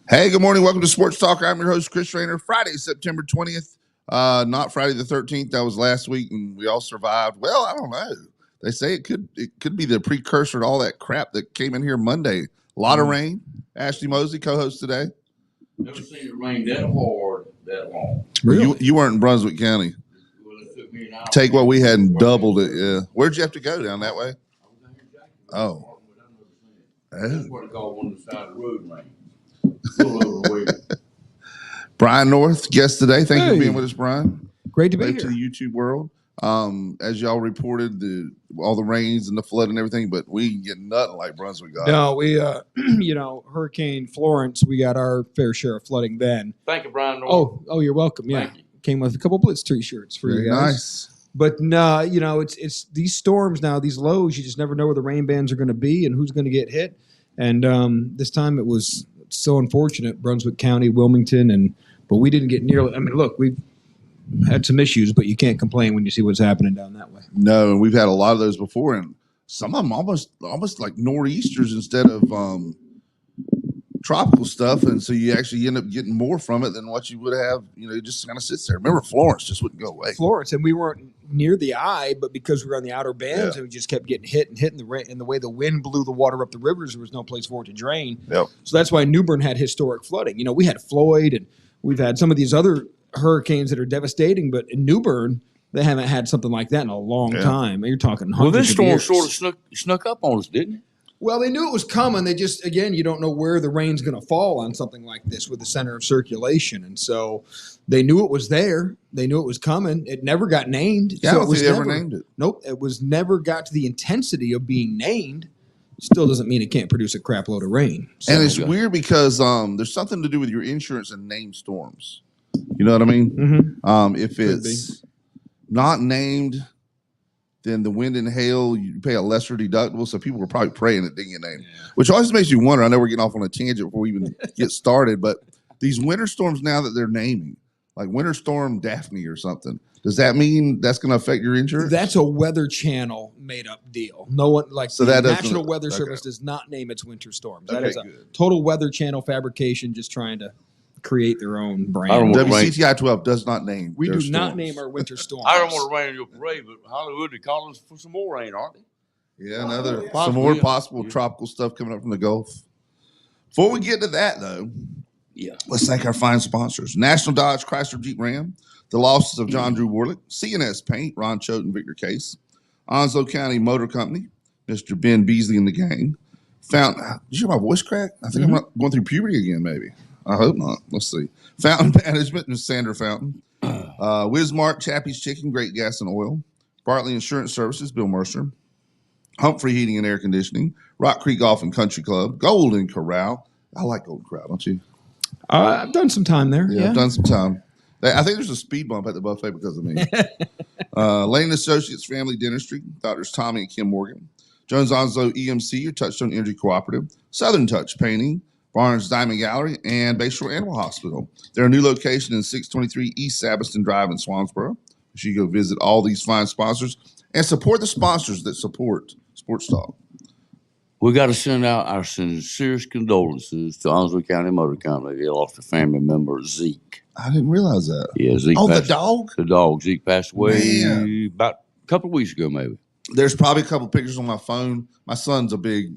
Hey, good morning. Welcome to Sports Talk. I'm your host, Chris Rainer. Friday, September 20th. Not Friday the 13th. That was last week, and we all survived. Well, I don't know. They say it could be the precursor to all that crap that came in here Monday. A lot of rain. Ashley Mosley, co-host today. Never seen it rain that hard that long. Really? You weren't in Brunswick County. Well, it took me an hour. Take what we had and doubled it. Yeah. Where'd you have to go down that way? Oh. That's what they call one of the side of the road rain. Full overweight. Brian North, guest today. Thank you for being with us, Brian. Great to be Back here. to the YouTube world. As y'all reported, all the rains and the flood and everything, but we didn't get nothing like Brunswick got. No, we, Hurricane Florence, we got our fair share of flooding then. Thank you, Brian North. Oh, you're welcome. Yeah, Thank you. came with a couple Blitz T-shirts for Very you guys. nice. But no, it's these storms now, these lows. You just never know where the rain bands are going to be and who's going to get hit. And this time it was so unfortunate, Brunswick County, Wilmington, but we didn't get nearly. I mean, look, we've had some issues, but you can't complain when you see what's happening down that way. No, and we've had a lot of those before, and some of them almost like nor'easters instead of tropical stuff, and so you actually end up getting more from it than what you would have. It just kind of sits there. Remember, Florence just wouldn't go away. Florence, and we weren't near the eye, but because we were on the outer bands, and we just kept getting hit in the rain, and the way the wind blew the water up the rivers, there was no place for it to drain. Yep. So that's why New Bern had historic flooding. We had Floyd, and we've had some of these other hurricanes that are devastating, but in New Bern, they haven't had something like that in a long time. You're talking hundreds Well, this of storm years. sort of snuck up on us, didn't it? Well, they knew it was coming. They just, again, you don't know where the rain's going to fall on something like this with the center of circulation. And so they knew it was there. They knew it was coming. It never got named. Yeah, so I don't think they ever named it. Nope. It was never got to the intensity of being named. Still doesn't mean it can't produce a crap load of rain. So, And it's weird because there's something to do with your insurance and named storms. You know what I mean? If it's not named, then the wind and hail, you pay a lesser deductible. So people were probably praying it didn't get named, which always makes you wonder. I know we're getting off on a tangent before we even get started, but these winter storms now that they're naming, like Winter Storm Daphne or something, does that mean that's going to affect your insurance? That's a Weather Channel made up deal. No one So the that National Weather Service does not name its winter storms. That is a total Weather Channel fabrication, just trying to create their own brand. WCTI 12 does not name. We do not storms. name our winter storms. I don't want to rain in your parade, but Hollywood, they call us for some more rain, aren't they? Yeah, some more possible tropical stuff coming up from the Gulf. Before we get to that, though, let's thank our fine sponsors: National Dodge Chrysler Jeep Ram, the losses of John Drew Warlick, CNS Paint, Ron Choate and Victor Case, Onslow County Motor Company, Mr. Ben Beasley and the gang. Did you hear my voice crack? I think I'm not going through puberty again, maybe. I hope not. Let's see. Fountain Management, Ms. Sandra Fountain. Wismark, Chappie's Chicken, Great Gas and Oil. Bartley Insurance Services, Bill Mercer. Humphrey Heating and Air Conditioning. Rock Creek Golf and Country Club. Golden Corral. I like Golden Corral, don't you? I've done some time there. Yeah, I've done some time. I think there's a speed bump at the buffet because of me. Lane Associates Family Dentistry. Doctors Tommy and Kim Morgan. Jones Onslow EMC, your Touchstone Energy Cooperative. Southern Touch Painting. Barnes Diamond Gallery, and Bayshore Animal Hospital. They're a new location in 623 East Sabiston Drive in Swansboro. Make sure you go visit all these fine sponsors and support the sponsors that support Sports Talk. We got to send out our sincerest condolences to Onslow County Motor Company. They lost a family member, Zeke. I didn't realize that. Yeah, Zeke. Oh, the dog? The dog. Zeke passed away about a couple of weeks ago, maybe. There's probably a couple pictures on my phone. My son's a big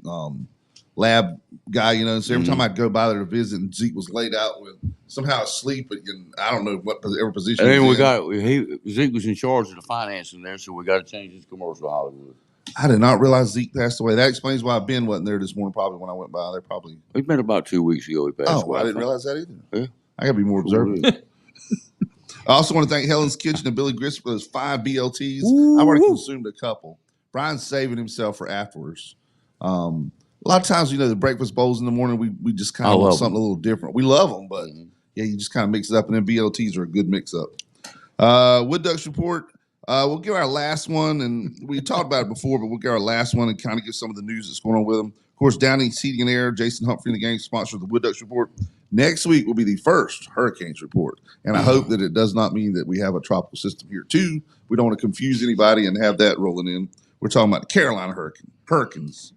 lab guy, so every time I'd go by there to visit, and Zeke was laid out with somehow asleep, and I don't know whatever position. And then Zeke was in charge of the financing there, so we got to change his commercial to Hollywood. I did not realize Zeke passed away. That explains why Ben wasn't there this morning. Probably when I went by there, It's been about 2 weeks ago he passed away. I didn't realize that either. Yeah. I got to be more observant. I also want to thank Helen's Kitchen and Billy Grist for those 5 BLTs. I've already consumed a couple. Brian's saving himself for afterwards. A lot of times, the breakfast bowls in the morning, we just kind of want something a little different. We love them, but you just kind of mix it up, and then BLTs are a good mix-up. Wood Ducks Report, we'll give our last one, and we talked about it before, but we'll give our last one and kind of give some of the news that's going on with them. Of course, Downey Heating and Air, Jason Humphrey and the gang sponsor of the Wood Ducks Report. Next week will be the first Hurricanes Report, and I hope that it does not mean that we have a tropical system here, too. We don't want to confuse anybody and have that rolling in. We're talking about the Carolina Hurricanes.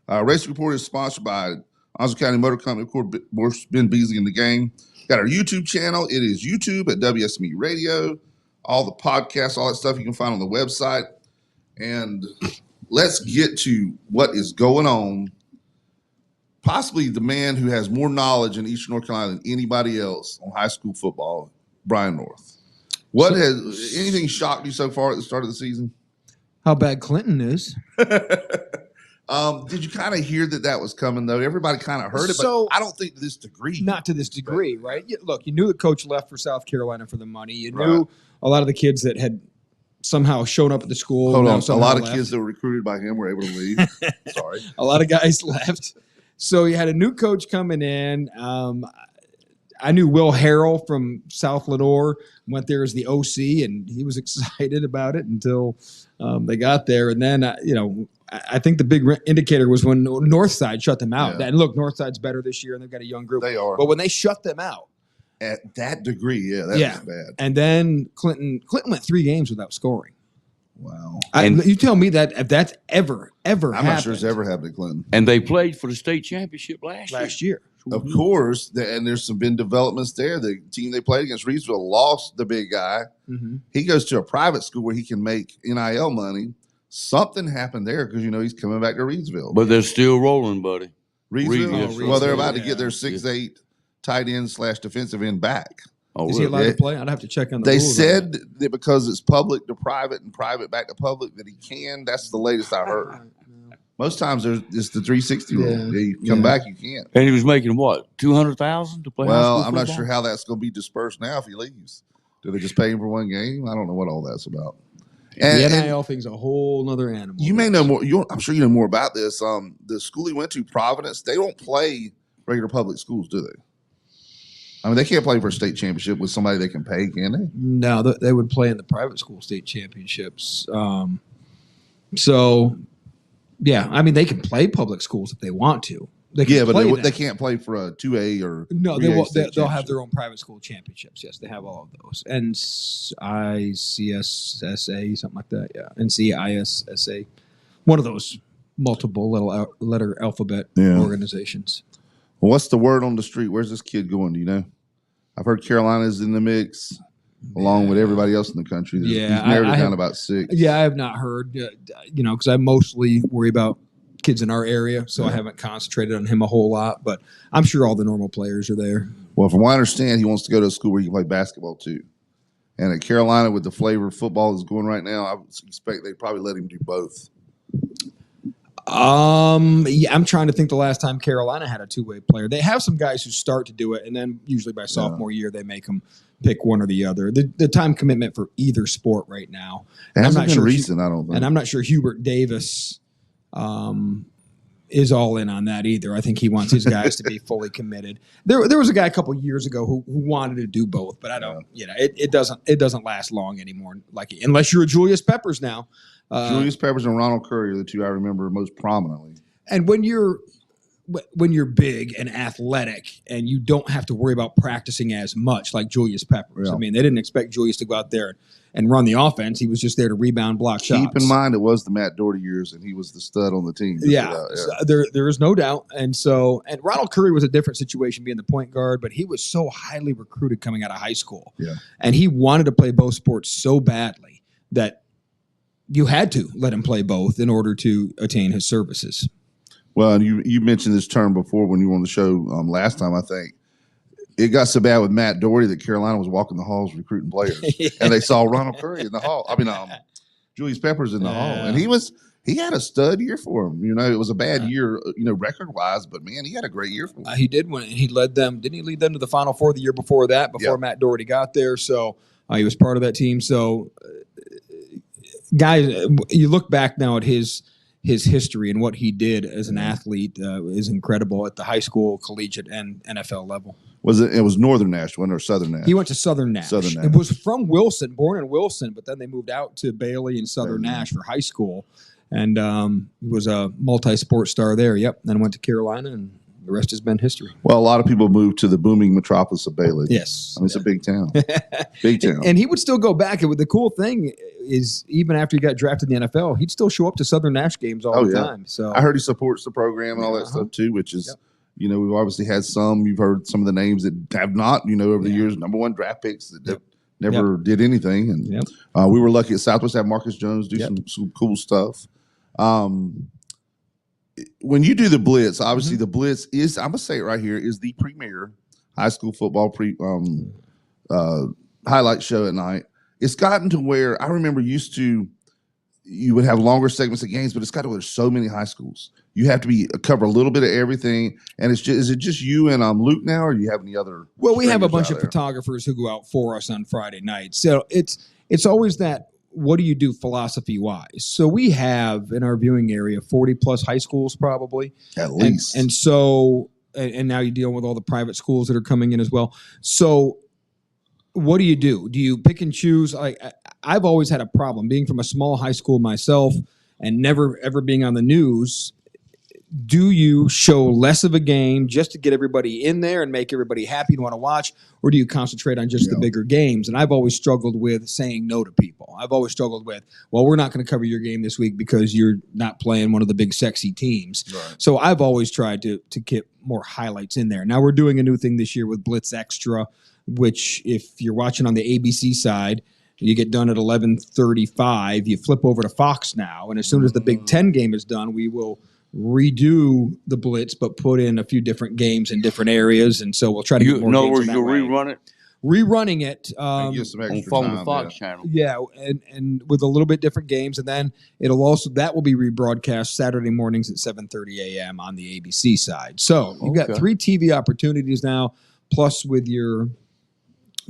Race Report is sponsored by Onslow County Motor Company, of course, Ben Beasley in the game. Got our YouTube channel. It is YouTube at WSME Radio. All the podcasts, all that stuff you can find on the website. And let's get to what is going on. Possibly the man who has more knowledge in Eastern North Carolina than anybody else on high school football, Brian North. What has anything shocked you so far at the start of the season? How bad Clinton is. Did you kind of hear that was coming, though? Everybody kind of heard it, but I don't think to this degree. Not to this degree, right? Look, you knew the coach left for South Carolina for the money. You knew a lot of the kids that had somehow shown up at the school. Hold on. A lot of kids that were recruited by him were able to leave. Sorry. A lot of guys left. So you had a new coach coming in. I knew Will Harrell from South Lenore, went there as the OC, and he was excited about it until they got there. And then, I think the big indicator was when Northside shut them out. Yeah. And look, Northside's better this year, and they've got a young group. They are. But when they shut them out. At that degree, that was bad. And then Clinton went 3 games without scoring. Wow. You tell me that if that's ever happened. I'm not sure it's ever happened to Clinton. And they played for the state championship last year. Of course, and there's been developments there. The team they played against, Reedsville, lost the big guy. Mm-hmm. He goes to a private school where he can make NIL money. Something happened there because, he's coming back to Reedsville. But they're still rolling, buddy. Reedsville? Well, they're about to get their 6'8" tight end / defensive end back. Oh, is he allowed to play? I'd have to check on the rules. They said that because it's public to private and private back to public that he can. That's the latest I heard. Most times it's the 360 rule. Yeah, you come back, you can't. And he was making what, $200,000 to play? Well, I'm not sure how that's going to be dispersed now if he leaves. Do they just pay him for one game? I don't know what all that's about. And the NIL thing's a whole other animal. You may know more. I'm sure you know more about this. The school he went to, Providence, they don't play regular public schools, do they? I mean, they can't play for a state championship with somebody they can pay, can they? No, they would play in the private school state championships. So, yeah, I mean, they can play public schools if they want to. They can't play for a 2A or no. They'll have their own private school championships. Yes, they have all of those. NCISSA, something like that. Yeah, NCISSA, one of those multiple letter alphabet organizations. Well, what's the word on the street? Where's this kid going? Do you know? I've heard Carolina's in the mix, along with everybody else in the country. He's narrowed it down about 6. Yeah, I have not heard. Because I mostly worry about kids in our area, so I haven't concentrated on him a whole lot. But I'm sure all the normal players are there. Well, from what I understand, he wants to go to a school where you can play basketball too. And at Carolina, with the flavor of football that's going right now, I would expect they'd probably let him do both. I'm trying to think the last time Carolina had a 2-way player. They have some guys who start to do it, and then usually by sophomore year they make them pick one or the other. The time commitment for either sport right now. It hasn't been recent, I don't think. And I'm not sure Hubert Davis is all in on that either. I think he wants his guys to be fully committed. There was a guy a couple years ago who wanted to do both, but I don't. It doesn't last long anymore. Like unless you're a Julius Peppers now. Julius Peppers and Ronald Curry are the two I remember most prominently. And when you're big and athletic and you don't have to worry about practicing as much like Julius Peppers. Yeah. I mean, they didn't expect Julius to go out there and run the offense. He was just there to rebound, block shots. Keep in mind, it was the Matt Doherty years, and he was the stud on the team. Yeah. So there is no doubt. And Ronald Curry was a different situation being the point guard, but he was so highly recruited coming out of high school. Yeah. And he wanted to play both sports so badly that you had to let him play both in order to attain his services. Well, and you mentioned this term before when you were on the show last time, I think. It got so bad with Matt Doherty that Carolina was walking the halls recruiting players. And they saw Ronald Curry in the hall. Julius Peppers in the hall. And he had a stud year for him. It was a bad year, record-wise, but, man, he had a great year for him. He did when he led them. Didn't he lead them to the Final Four the year before that, Matt Doherty got there? So he was part of that team. So, guys, you look back now at his history and what he did as an athlete is incredible at the high school, collegiate, and NFL level. It was Northern Nashville or Southern Nashville? He went to Southern Nash. It was from Wilson, born in Wilson, but then they moved out to Bailey and Southern Nash for high school. And he was a multi-sport star there, Then went to Carolina, and the rest has been history. Well, a lot of people moved to the booming metropolis of Bailey. Yes. It's a big town. Big town. And he would still go back. The cool thing is even after he got drafted in the NFL, he'd still show up to Southern Nash games all the time. So I heard he supports the program and all that stuff too, which is we've obviously had some. You've heard some of the names that have not, over the years, number one draft picks that never did anything. And we were lucky at Southwest to have Marcus Jones do some cool stuff. When you do the Blitz, obviously the Blitz is, I'm going to say it right here, is the premier high school football highlight show at night. It's gotten to where I remember you would have longer segments of games, but it's got to where there's so many high schools. You have to cover a little bit of everything. And is it just you and Luke now, or do you have any other? Well, we have a bunch of photographers who go out for us on Friday nights. So it's always that, what do you do philosophy-wise? So we have in our viewing area 40-plus high schools probably. At least. And so, and now you're dealing with all the private schools that are coming in as well. So what do? Do you pick and choose? I've always had a problem being from a small high school myself and never ever being on the news. Do you show less of a game just to get everybody in there and make everybody happy and want to watch, or do you concentrate on just the bigger games? And I've always struggled with saying no to people. I've always struggled with, well, we're not going to cover your game this week because you're not playing one of the big sexy teams. Right. So I've always tried to get more highlights in there. Now we're doing a new thing this year with Blitz Extra, which if you're watching on the ABC side, you get done at 11:35. You flip over to Fox now, and as soon as the Big Ten game is done, we will redo the Blitz, but put in a few different games in different areas, and so we'll try to get more in other games words, in that you'll way. rerun it? Rerunning it get some extra on time, the Fox channel. Yeah, and with a little bit different games, and then that will be rebroadcast Saturday mornings at 7:30 a.m. on the ABC side. So you've got 3 TV opportunities now, plus with your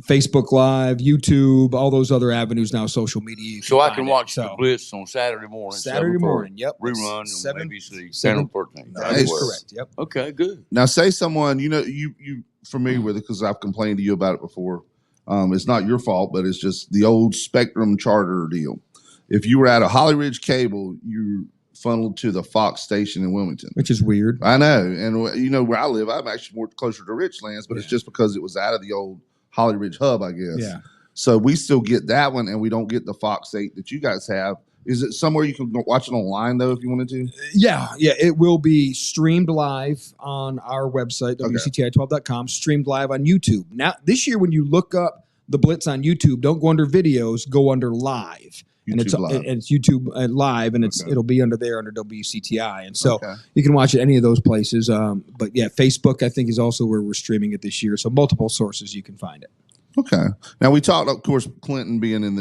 Facebook Live, YouTube, all those other avenues now, social media. So I can watch the Blitz on Saturday morning. Saturday morning, yep. Rerun on ABC, 7:13. That is correct, yep. Okay, good. Now, say someone, you familiar with it because I've complained to you about it before. It's not your fault, but it's just the old Spectrum charter deal. If you were at a Holly Ridge Cable, you funneled to the Fox station in Wilmington. Which is weird. I know. And where I live, I'm actually more closer to Richlands, but it's just because it was out of the old Holly Ridge hub, I guess. Yeah. So we still get that one, and we don't get the Fox 8 that you guys have. Is it somewhere you can watch it online, though, if you wanted to? Yeah. It will be streamed live on our website, WCTI12.com, streamed live on YouTube. Now, this year, when you look up the Blitz on YouTube, don't go under videos, go under live. It's YouTube live, and it'll be under WCTI, and so you can watch it any of those places. But yeah, Facebook I think is also where we're streaming it this year. So multiple sources you can find it. Okay. Now we talked, of course, Clinton being in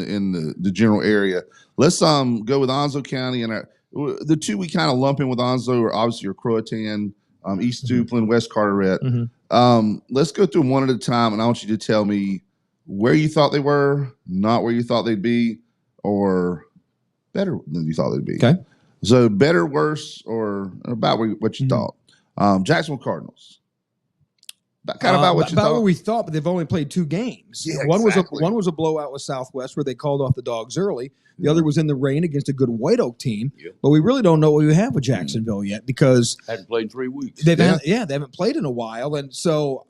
the general area. Let's go with Onslow County, and the two we kind of lump in with Onslow are obviously your Croatan, East Duplin, West Carteret. Let's go through them one at a time, and I want you to tell me where you thought they were, not where you thought they'd be, or better than you thought they'd be. Okay. So better, worse, or about what you thought. Jacksonville Cardinals. About what you thought. About what we thought, but they've only played 2 games. Yeah, one was a blowout with Southwest where they called off the Dogs early. The other was in the rain against a good White Oak team. Yep. But we really don't know what we have with Jacksonville yet because hadn't played in 3 weeks. They haven't played in a while, and so.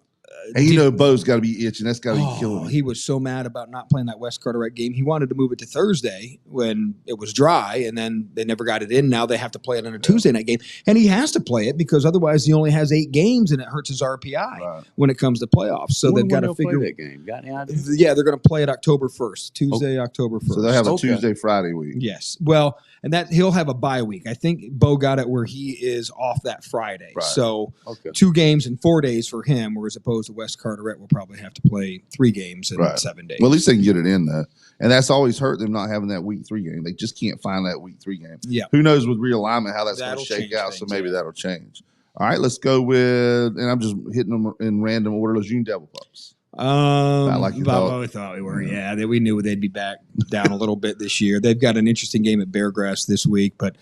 And Bo's got to be itching. That's got to be killing him. He was so mad about not playing that West Carteret game. He wanted to move it to Thursday when it was dry, and then they never got it in. Now they have to play it on a Tuesday night game. And he has to play it because otherwise he only has 8 games, and it hurts his RPI when it comes to playoffs. So they've got to figure that game. Got any idea? Yeah, they're going to play it October 1st, Tuesday, October 1st. So they'll have a Tuesday, Friday week. Yes. Well, and that he'll have a bye week. I think Bo got it where he is off that Friday. Right. So 2 games in 4 days for him, whereas opposed to West Carteret will probably have to play 3 games in 7 days. Well, at least they can get it in, though. And that's always hurt them not having that week 3 game. They just can't find that week 3 game. Yeah. Who knows with realignment how that's going to shake out, so maybe that'll change. All right, let's go with, and I'm just hitting them in random order, those June Devil Pups. About what we thought we were. Yeah, we knew they'd be back down a little bit this year. They've got an interesting game at Beargrass this week, but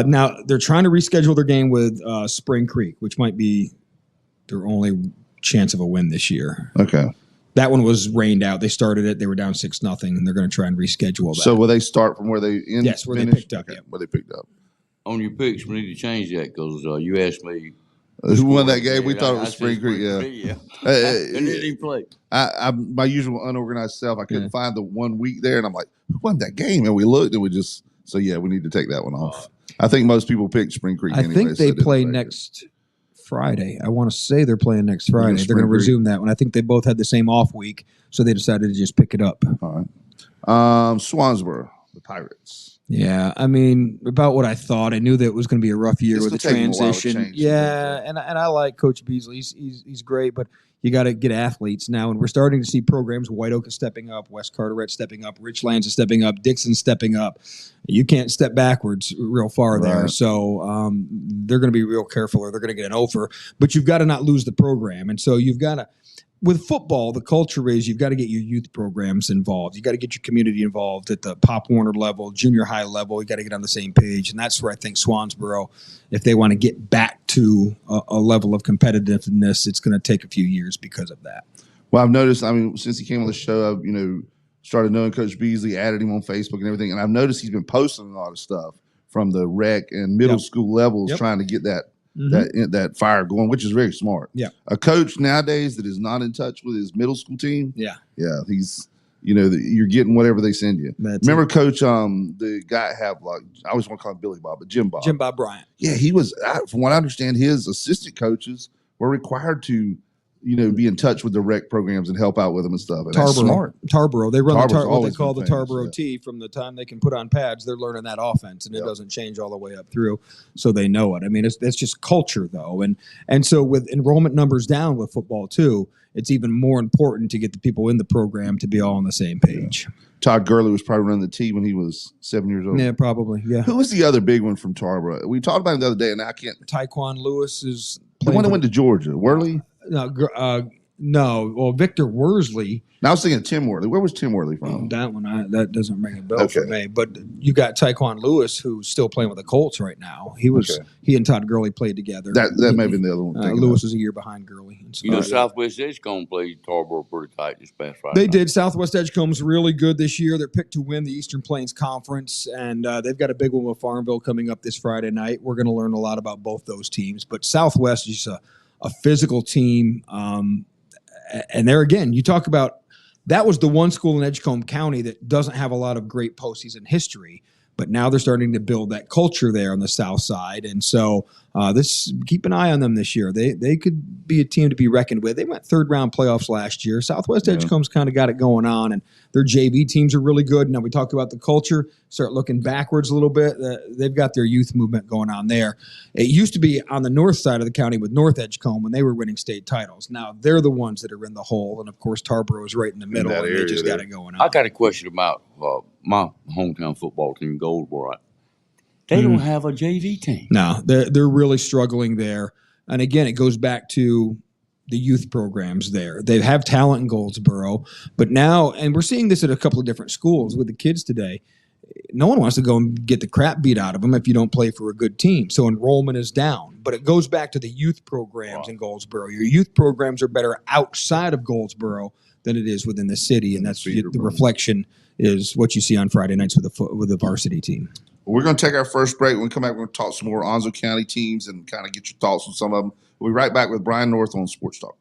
now they're trying to reschedule their game with Spring Creek, which might be their only chance of a win this year. Okay. That one was rained out. They started it. They were down 6-0, and they're going to try and reschedule that. So will they start from where they ended? Yes, where they picked up. Okay, where they picked up. On your picks, we need to change that because you asked me. Who won that game? We thought it was Spring Creek. Yeah. And didn't even play. My usual unorganized self, I couldn't find the 1 week there, and I'm like, who won that game? And we looked, and we need to take that one off. I think most people picked Spring Creek. I think they play next Friday. I want to say they're playing next Friday. They're going to resume that one. I think they both had the same off week, so they decided to just pick it up. All right. Swansboro, the Pirates. Yeah, I mean, about what I thought. I knew that it was going to be a rough year with the transition. Yeah, and I like Coach Beasley. He's great, but you got to get athletes now, and we're starting to see programs. White Oak is stepping up, West Carteret stepping up, Richlands is stepping up, Dixon's stepping up. You can't step backwards real far there, so they're going to be real careful, or they're going to get an offer. But you've got to not lose the program, and so you've got to. With football, the culture is you've got to get your youth programs involved. You got to get your community involved at the Pop Warner level, junior high level. You got to get on the same page, and that's where I think Swansboro, if they want to get back to a level of competitiveness, it's going to take a few years because of that. Well, I've noticed. I mean, since he came on the show, I've started knowing Coach Beasley, added him on Facebook and everything, and I've noticed he's been posting a lot of stuff from the rec and middle school levels, trying to get that. That fire going, which is very smart. Yeah, a coach nowadays that is not in touch with his middle school team. Yeah, he's you're getting whatever they send you. Remember, Coach, the guy I always want to call him Billy Bob, but Jim Bob Bryant. Yeah, he was. From what I understand, his assistant coaches were required to be in touch with the rec programs and help out with them and stuff. And that's smart. Tarboro. They run what they call the Tarboro T. From the time they can put on pads, they're learning that offense, and it doesn't change all the way up through, so they know it. I mean, that's just culture, though. And so with enrollment numbers down with football, too, it's even more important to get the people in the program to be all on the same page. Yeah. Todd Gurley was probably running the team when he was 7 years old. Yeah, probably, yeah. Who was the other big one from Tarboro? We talked about him the other day, and I can't. Taekwon Lewis is the one that went to Georgia. Worley? No. Well, Victor Worsley. Now I was thinking Tim Worley. Where was Tim Worley from? That one, that doesn't ring a bell for me. But you got Taekwon Lewis, who's still playing with the Colts right now. He and Todd Gurley played together. That may have been the other one. Lewis is a year behind Gurley. Southwest Edgecombe played Tarboro pretty tight this past Friday. They did. Southwest Edgecombe's really good this year. They're picked to win the Eastern Plains Conference, and they've got a big one with Farmville coming up this Friday night. We're going to learn a lot about both those teams. But Southwest is a physical team. And there again, you talk about that was the one school in Edgecombe County that doesn't have a lot of great postseason history, but now they're starting to build that culture there on the south side. And so keep an eye on them this year. They could be a team to be reckoned with. They went third round playoffs last year. Southwest Edgecombe's kind of got it going on, and their JV teams are really good. Now we talked about the culture. Start looking backwards a little bit. They've got their youth movement going on there. It used to be on the north side of the county with North Edgecombe when they were winning state titles. Now they're the ones that are in the hole, and of course Tarboro is right in the middle, and they just got it going on. I got a question about my hometown football team, Goldsboro. They don't have a JV team. No, they're really struggling there. And again, it goes back to the youth programs there. They have talent in Goldsboro, but now, and we're seeing this at a couple of different schools with the kids today, no one wants to go and get the crap beat out of them if you don't play for a good team. So enrollment is down. But it goes back to the youth programs in Goldsboro. Your youth programs are better outside of Goldsboro than it is within the city, and that's the reflection is what you see on Friday nights with the varsity team. We're going to take our first break. When we come back, we're going to talk some more Onslow County teams and kind of get your thoughts on some of them. We'll be right back with Brian North on Sports Talk.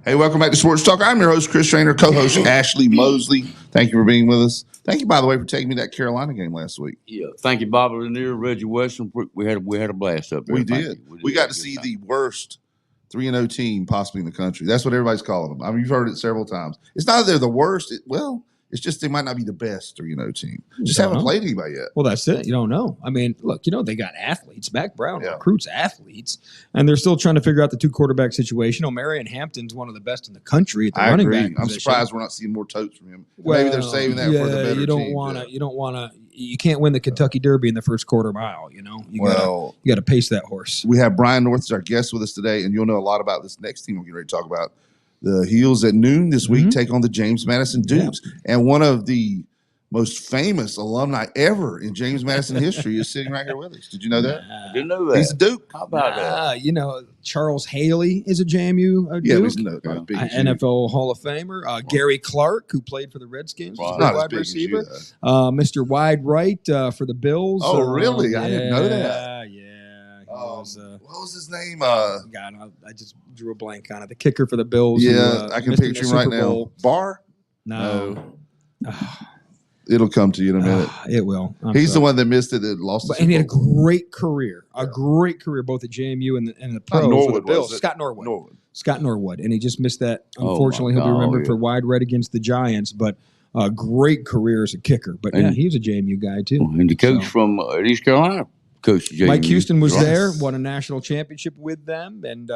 Hey, welcome back to Sports Talk. I'm your host, Chris Trainer, co-host Ashley Mosley. Thank you for being with us. Thank you, by the way, for taking me to that Carolina game last week. Yeah, thank you, Bobby Lanier, Reggie Weston. We had a blast up there. We did. We got to see the worst 3-0 team possibly in the country. That's what everybody's calling them. I mean, you've heard it several times. It's not that they're the worst. It's just they might not be the best 3-0 team. Just haven't played anybody yet. Well, that's it. You don't know. I mean, look, they got athletes. Mac Brown recruits athletes, and they're still trying to figure out the 2 quarterback situation. O'Marion Hampton's one of the best in the country at the running back position. I'm surprised we're not seeing more totes from him. Well, maybe they're saving that for the better team. You don't want to. You can't win the Kentucky Derby in the first quarter mile. You got to pace that horse. We have Brian North as our guest with us today, and you'll know a lot about this next team we're getting ready to talk about. The Heels at noon this week take on the James Madison Dukes. Yeah. And one of the most famous alumni ever in James Madison history is sitting right here with us. Did you know that? Didn't know that. He's a Duke. How about that? Charles Haley is a JMU Duke. NFL Hall of Famer. Gary Clark, who played for the Redskins, was a wide receiver. Mr. Wide Right for the Bills. Oh, really? I didn't know that. Yeah. What was his name? God, I just drew a blank on it. The kicker for the Bills. Yeah, I can picture him right now. Barr? No. It'll come to you in a minute. It will. He's the one that missed it, that lost it. And he had a great career. A great career both at JMU and the pros for the Bills. Scott Norwood. And he just missed that. Unfortunately, he'll be remembered for wide right against the Giants, but a great career as a kicker. But he was a JMU guy too. And the coach from East Carolina. Coach JMU. Mike Houston was there, won a national championship with them. And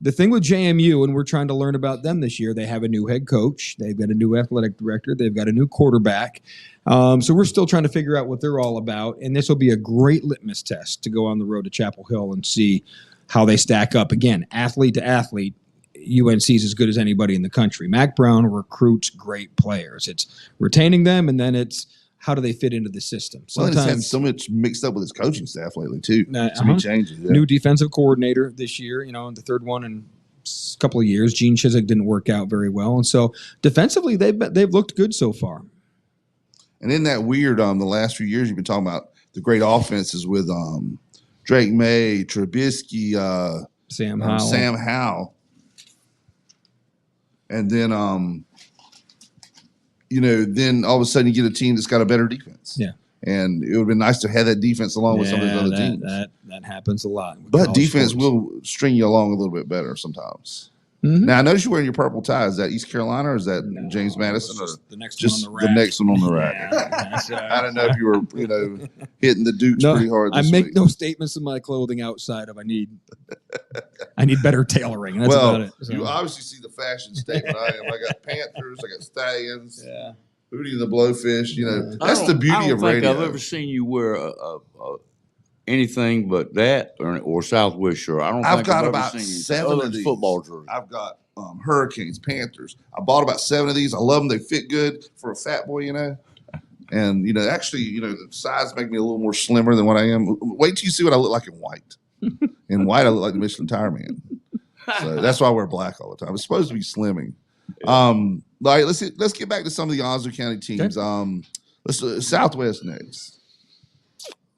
the thing with JMU, and we're trying to learn about them this year, they have a new head coach. They've got a new athletic director. They've got a new quarterback. So we're still trying to figure out what they're all about. And this will be a great litmus test to go on the road to Chapel Hill and see how they stack up. Again, athlete to athlete, UNC is as good as anybody in the country. Mac Brown recruits great players. It's retaining them, and then it's how do they fit into the system? Sometimes he's had so much mixed up with his coaching staff lately too. So many changes. Yeah. New defensive coordinator this year. The third one in a couple of years. Gene Chizik didn't work out very well, and so defensively they've looked good so far. And isn't that weird? The last few years you've been talking about the great offenses with Drake May, Trubisky, Sam Howell, and then then all of a sudden you get a team that's got a better defense. Yeah. And it would have been nice to have that defense along with some of those other teams. That happens a lot. But defense will string you along a little bit better sometimes. Mm-hmm. Now, I notice you're wearing your purple tie. Is that East Carolina or is that James Madison? Or the next just one on the rack. The next one on the rack. I don't know if you were, hitting the Dukes pretty hard this week. I make week. no statements in my clothing outside of I need better tailoring. That's about it. So. You obviously see the fashion statement. I got Panthers. I got Stallions. Yeah. Hootie and the Blowfish. That's the beauty of radio. I don't think I've ever seen you wear anything but that or Southwest shirt. I've got about 7 of these football jerseys. I've got Hurricanes, Panthers. I bought about 7 of these. I love them. They fit good for a fat boy, And actually, the size make me a little more slimmer than what I am. Wait till you see what I look like in white. In white, I look like the Michelin Tire Man. So that's why I wear black all the time. It's supposed to be slimming. All right, let's get back to some of the Onslow County teams. Okay. Let's Southwest next.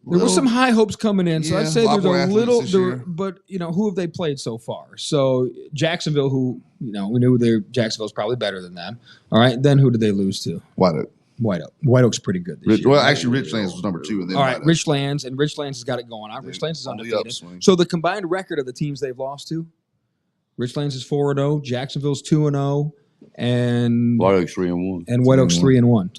There were some high hopes coming in, so I'd say there's a little. But who have they played so far? So Jacksonville, who we knew Jacksonville's probably better than them. All right, then who did they lose to? White Oak. White Oak's pretty good this year. Well, actually, Richlands was number 2. And then all right, Richlands has got it going on. Richlands is undefeated. So the combined record of the teams they've lost to, Richlands is 4-0, Jacksonville's 2-0, and White Oak's 3-1. And White Oak's 3-1.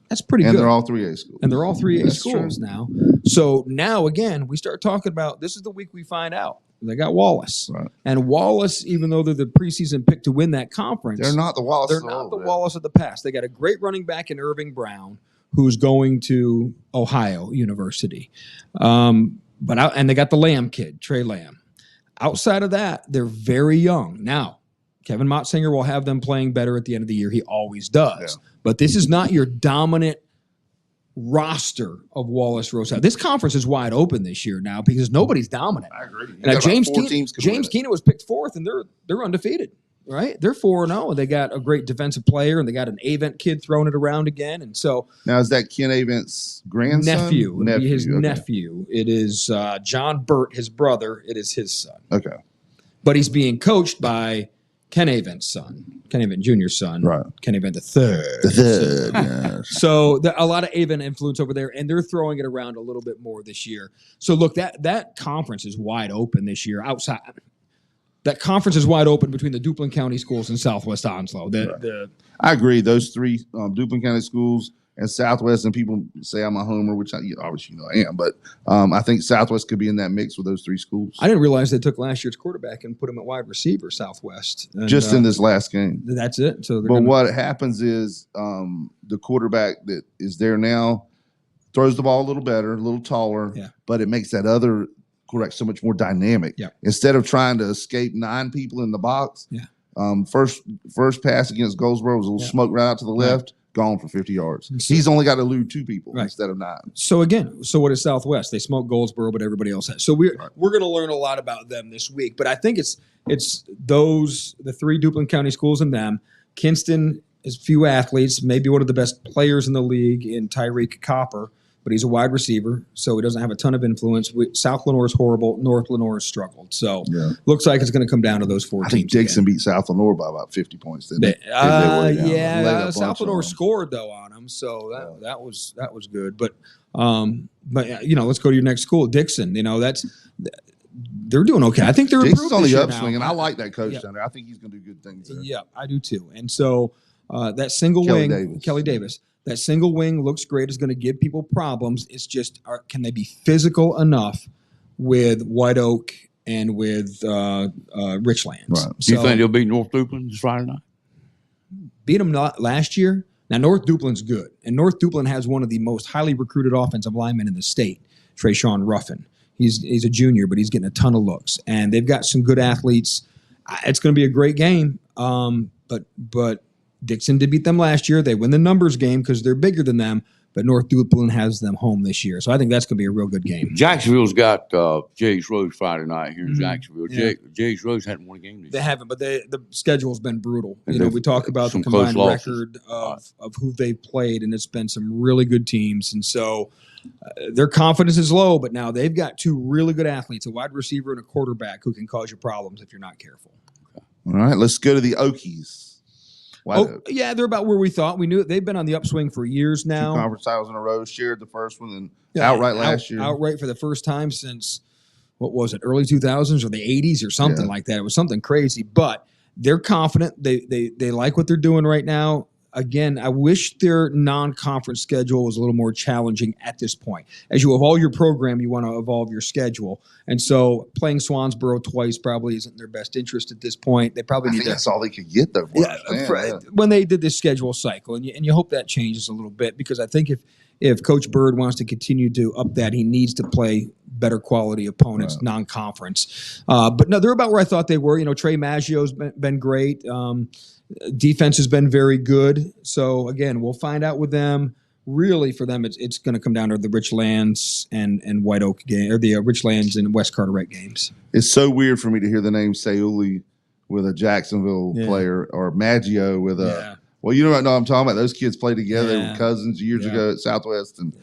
That's pretty good. And they're all 3A schools. And they're all 3A schools now. So now, again, we start talking about this is the week we find out. They got Wallace. Right. And Wallace, even though they're the preseason pick to win that conference, they're not the Wallace. They're not the Wallace of the past. They got a great running back in Irving Brown who's going to Ohio University. And they got the Lamb kid, Trey Lamb. Outside of that, they're very young. Now, Kevin Motzinger will have them playing better at the end of the year. He always does. Yeah. But this is not your dominant roster of Wallace Roselle. This conference is wide open this year now because nobody's dominant. I agree. Now, James Keenan was picked 4th, and they're undefeated. Right? They're 4-0, and they got a great defensive player, and they got an Avent kid throwing it around again. And so now is that Ken Avent's grandson? Nephew. His nephew. It is John Burt, his brother. It is his son. Okay. But he's being coached by Ken Avent's son, Ken Avent Jr.'s son, Right. Ken Avent the third. The third, yes. So a lot of Avent influence over there, and they're throwing it around a little bit more this year. So look, that conference is wide open this year. Outside, that conference is wide open between the Duplin County schools and Southwest Onslow. I agree. Those three, Duplin County schools and Southwest, and people say I'm a homer, which obviously I am, but I think Southwest could be in that mix with those three schools. I didn't realize they took last year's quarterback and put him at wide receiver, Southwest. And, just in this last game. That's it. So, what happens is the quarterback that is there now throws the ball a little better, a little taller, but it makes that other quarterback so much more dynamic. Yeah. Instead of trying to escape 9 people in the box, first pass against Goldsboro was a little smoke right out to the left. Gone for 50 yards. He's only got to elude 2 people instead of 9. So what is Southwest? They smoke Goldsboro, but everybody else has. So we're going to learn a lot about them this week. But I think it's the 3 Duplin County schools and them. Kinston has few athletes, maybe one of the best players in the league in Tyreek Copper, but he's a wide receiver, so he doesn't have a ton of influence. South Lenore is horrible. North Lenore has struggled. So looks like it's going to come down to those 4 teams. I think Dixon beat South Lenore by about 50 points. South Lenore scored though on them, so that was good. But let's go to your next school, Dixon. They're doing okay. I think they're Dixon's on the upswing, now. And I like that coach down there. I think he's going to do good things there. Yeah, I do too. And so that single wing, Kelly Davis. That single wing looks great. Is going to give people problems. It's just, can they be physical enough with White Oak and with Richlands? Right. Do you think they'll beat North Duplin this Friday night? Beat them last year. Now, North Duplin's good. And North Duplin has one of the most highly recruited offensive linemen in the state, Trayshawn Ruffin. He's a junior, but he's getting a ton of looks. And they've got some good athletes. It's going to be a great game. But Dixon did beat them last year. They win the numbers game because they're bigger than them, but North Duplin has them home this year. So I think that's going to be a real good game. Jacksonville's got J.H. Rose Friday night here in Jacksonville. J.H. Rose hadn't won a game this year. They haven't, but the schedule's been brutal. We talk about the combined record of who they've played, and it's been some really good teams. And so their confidence is low, but now they've got 2 really good athletes, a wide receiver and a quarterback who can cause you problems if you're not careful. Okay. All right, let's go to the Okies. They're about where we thought. We knew it. They've been on the upswing for years now. 2 conference titles in a row. Shared the first one and outright last year. Outright for the first time since, what was it, early 2000s or the 80s or something like that. It was something crazy. But they're confident. They like what they're doing right now. Again, I wish their non-conference schedule was a little more challenging at this point. As you evolve your program, you want to evolve your schedule. And so playing Swansboro twice probably isn't in their best interest at this point. They probably need that's all they could get, though. When they did this schedule cycle. And you hope that changes a little bit, because I think if Coach Bird wants to continue to up that, he needs to play better quality opponents, non-conference. But no, they're about where I thought they were. Trey Maggio's been great. Defense has been very good. So, again, we'll find out with them. Really, for them, it's going to come down to the Richlands and White Oak game, or the Richlands and West Carteret games. It's so weird for me to hear the name Sayuli with a Jacksonville player, or Maggio with a Well, you know what I'm talking about. Those kids played together with cousins years ago at Southwest. And,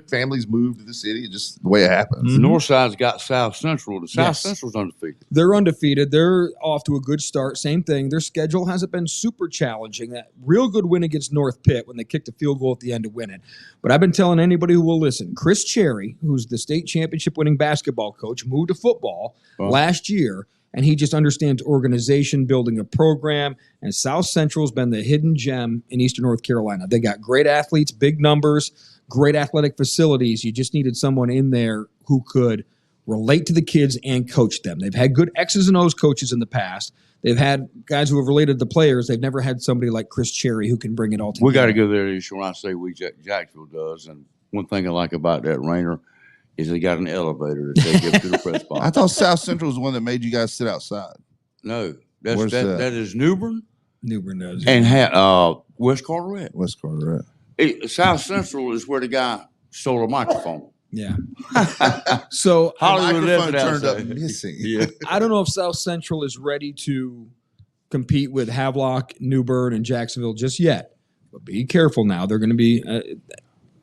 families moved to the city. Just the way it happens. Mm-hmm. Northside's got South Central. The South Central's undefeated. They're undefeated. They're off to a good start. Same thing. Their schedule hasn't been super challenging. That real good win against North Pitt when they kicked a field goal at the end to win it. But I've been telling anybody who will listen, Chris Cherry, who's the state championship winning basketball coach, moved to football last year. And he just understands organization, building a program. And South Central's been the hidden gem in Eastern North Carolina. They got great athletes, big numbers, great athletic facilities. You just needed someone in there who could relate to the kids and coach them. They've had good X's and O's coaches in the past. They've had guys who have related to players. They've never had somebody like Chris Cherry who can bring it all together. We got to go there this year when I say Jacksonville does. And one thing I like about that, Rainer, is they got an elevator to take up to the press box. I thought South Central was the one that made you guys sit outside. No, that is New Bern. New Bern does. And West Carteret. West Carteret. South Central is where the guy stole a microphone. Yeah. So Hollywood microphone turned up missing. Yeah. I don't know if South Central is ready to compete with Havelock, New Bern, and Jacksonville just yet. But be careful now. They're going to be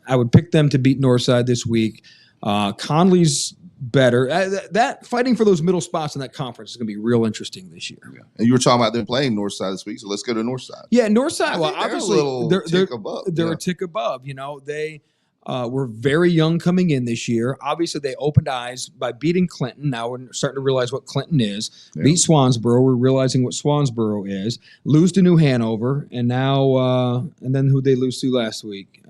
I would pick them to beat Northside this week. Conley's better. That fighting for those middle spots in that conference is going to be real interesting this year. Yeah. And you were talking about them playing Northside this week, so let's go to Northside. Yeah, Northside. I Well, think they're obviously a little tick above. They're Yeah. a tick above. You know, they were very young coming in this year. Obviously, they opened eyes by beating Clinton. Now we're starting to realize what Clinton is. Yeah. Beat Swansboro. We're realizing what Swansboro is. Lose to New Hanover, and now and then who they lose to last week?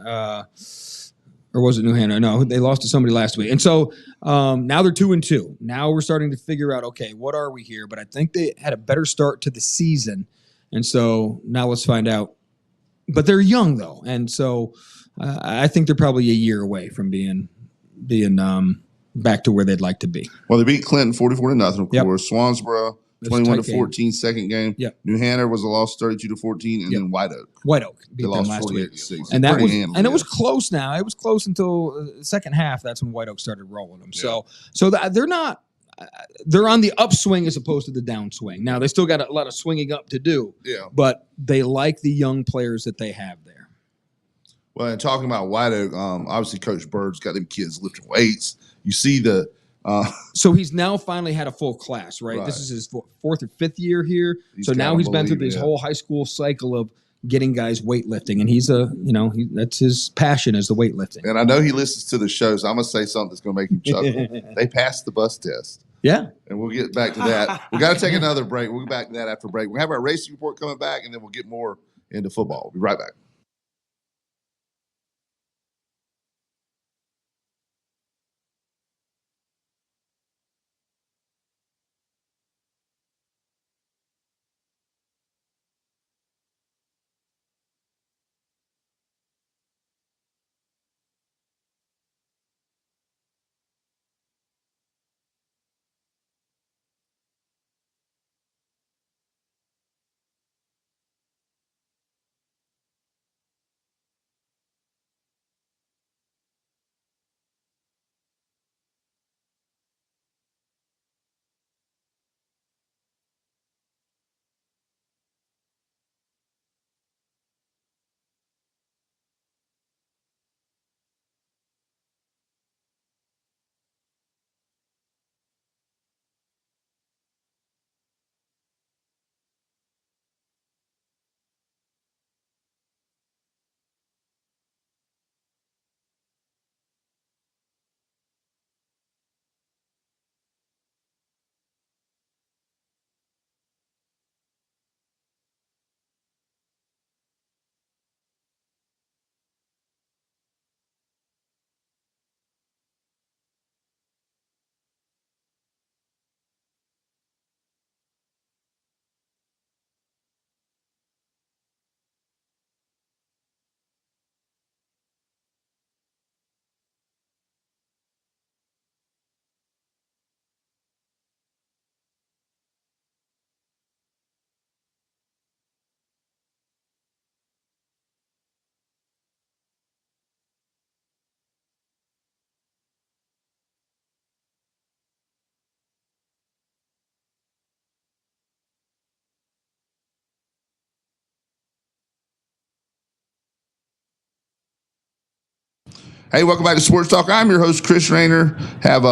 Or was it New Hanover? No, they lost to somebody last week. And so now they're 2-2. Now we're starting to figure out, okay, what are we here? But I think they had a better start to the season. And so now let's find out. But they're young, though. And so I think they're probably a year away from being back to where they'd like to be. Well, they beat Clinton 44-0, of Yep. course. Swansboro 21-14 second game. Yep. New Hanover was a loss 32-14, and then White Oak. White Oak They beat them lost last week. 48-6. And that was handily, and it was yeah. close now. It was close until the second half. That's when White Oak started rolling them. So they're not they're on the upswing as opposed to the downswing. Now they still got a lot of swinging up to do. Yeah. But they like the young players that they have there. Well, and talking about White Oak, obviously Coach Bird's got them kids lifting weights. You see the So he's now finally had a full class, right? This is his fourth or fifth year here. So now he's been through this whole high school cycle of getting guys weightlifting, and he's that's his passion is the weightlifting. And I know he listens to the show, so I'm gonna say something that's gonna make him chuckle. They passed the bus test. Yeah. And we'll get back to that. We got to take another break. We'll get back to that after break. We'll have our racing report coming back, and then we'll get more into football. We'll be right back. Hey, welcome back to Sports Talk. I'm your host, Chris Rayner. Have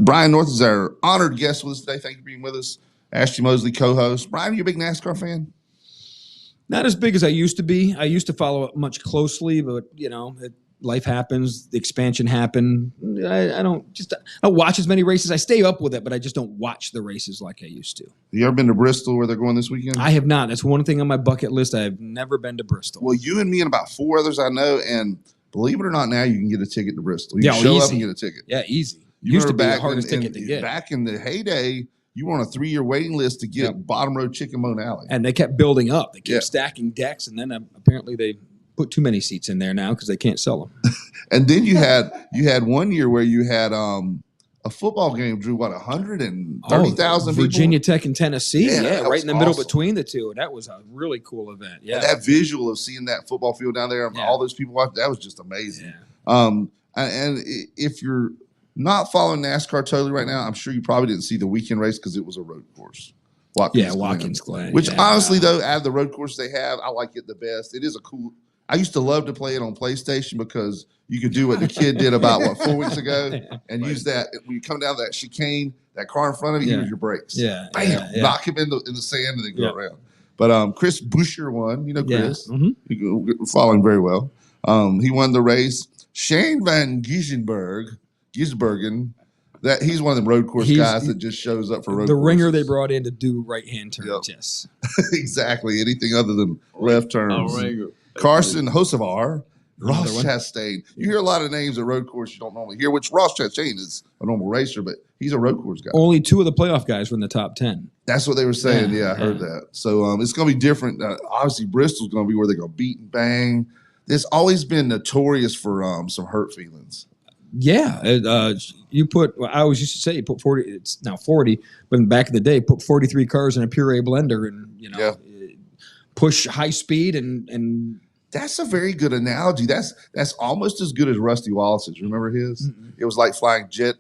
Brian North is our honored guest with us today. Thank you for being with us. Ashley Mosley, co-host. Brian, are you a big NASCAR fan? Not as big as I used to be. I used to follow it much closely, but life happens. The expansion happened. I don't watch as many races. I stay up with it, but I just don't watch the races like I used to. Have you ever been to Bristol where they're going this weekend? I have not. That's one thing on my bucket list. I have never been to Bristol. Well, you and me and about four others I know, and believe it or not, now you can get a ticket to Bristol. You can show up and get a ticket. Yeah, easy. You Used to be remember the hardest ticket to get. Back in the heyday, you were on a 3-year waiting list to get Bottom Road Chicken Bone Alley. And they kept building up. They kept stacking decks, and then apparently they put too many seats in there now because they can't sell them. And then you had 1 year where you had a football game drew 130,000 people. Virginia Tech and Tennessee, right in the middle awesome. Between the two. That was a really cool event. Yeah, and that visual of seeing that football field down there, all those people watching, that was just amazing. Yeah. And if you're not following NASCAR totally right now, I'm sure you probably didn't see the weekend race because it was a road course. Watkins Glen. Which honestly, though, out of the road course they have, I like it the best. It is a cool. I used to love to play it on PlayStation because you could do what the kid did about 4 weeks ago and use that when you come down that chicane, that car in front of you, use your brakes. Yeah. Bam, Yeah. knock him in the sand and then go around. But Chris Buescher won. You know Chris. You're following very well. He won the race. Shane Van Gisbergen, that he's one of the road course guys that just shows up for road the courses. ringer they brought in to do right-hand turns. Yep. Yes. Exactly. Anything other than left turns. Carson Hocevar, Ross Chastain. You hear a lot of names at road course you don't normally hear, which Ross Chastain is a normal racer, but he's a road course guy. Only 2 of the playoff guys were in the top 10. That's what they were saying. Yeah, I heard that. So it's going to be different. Obviously, Bristol's going to be where they're going to beat and bang. It's always been notorious for some hurt feelings. Yeah, I always used to say you put 40. It's now 40, but back in the day, put 43 cars in a puree blender and push high speed and. That's a very good analogy. That's almost as good as Rusty Wallace's. Remember his? Mm-hmm. It was like flying jet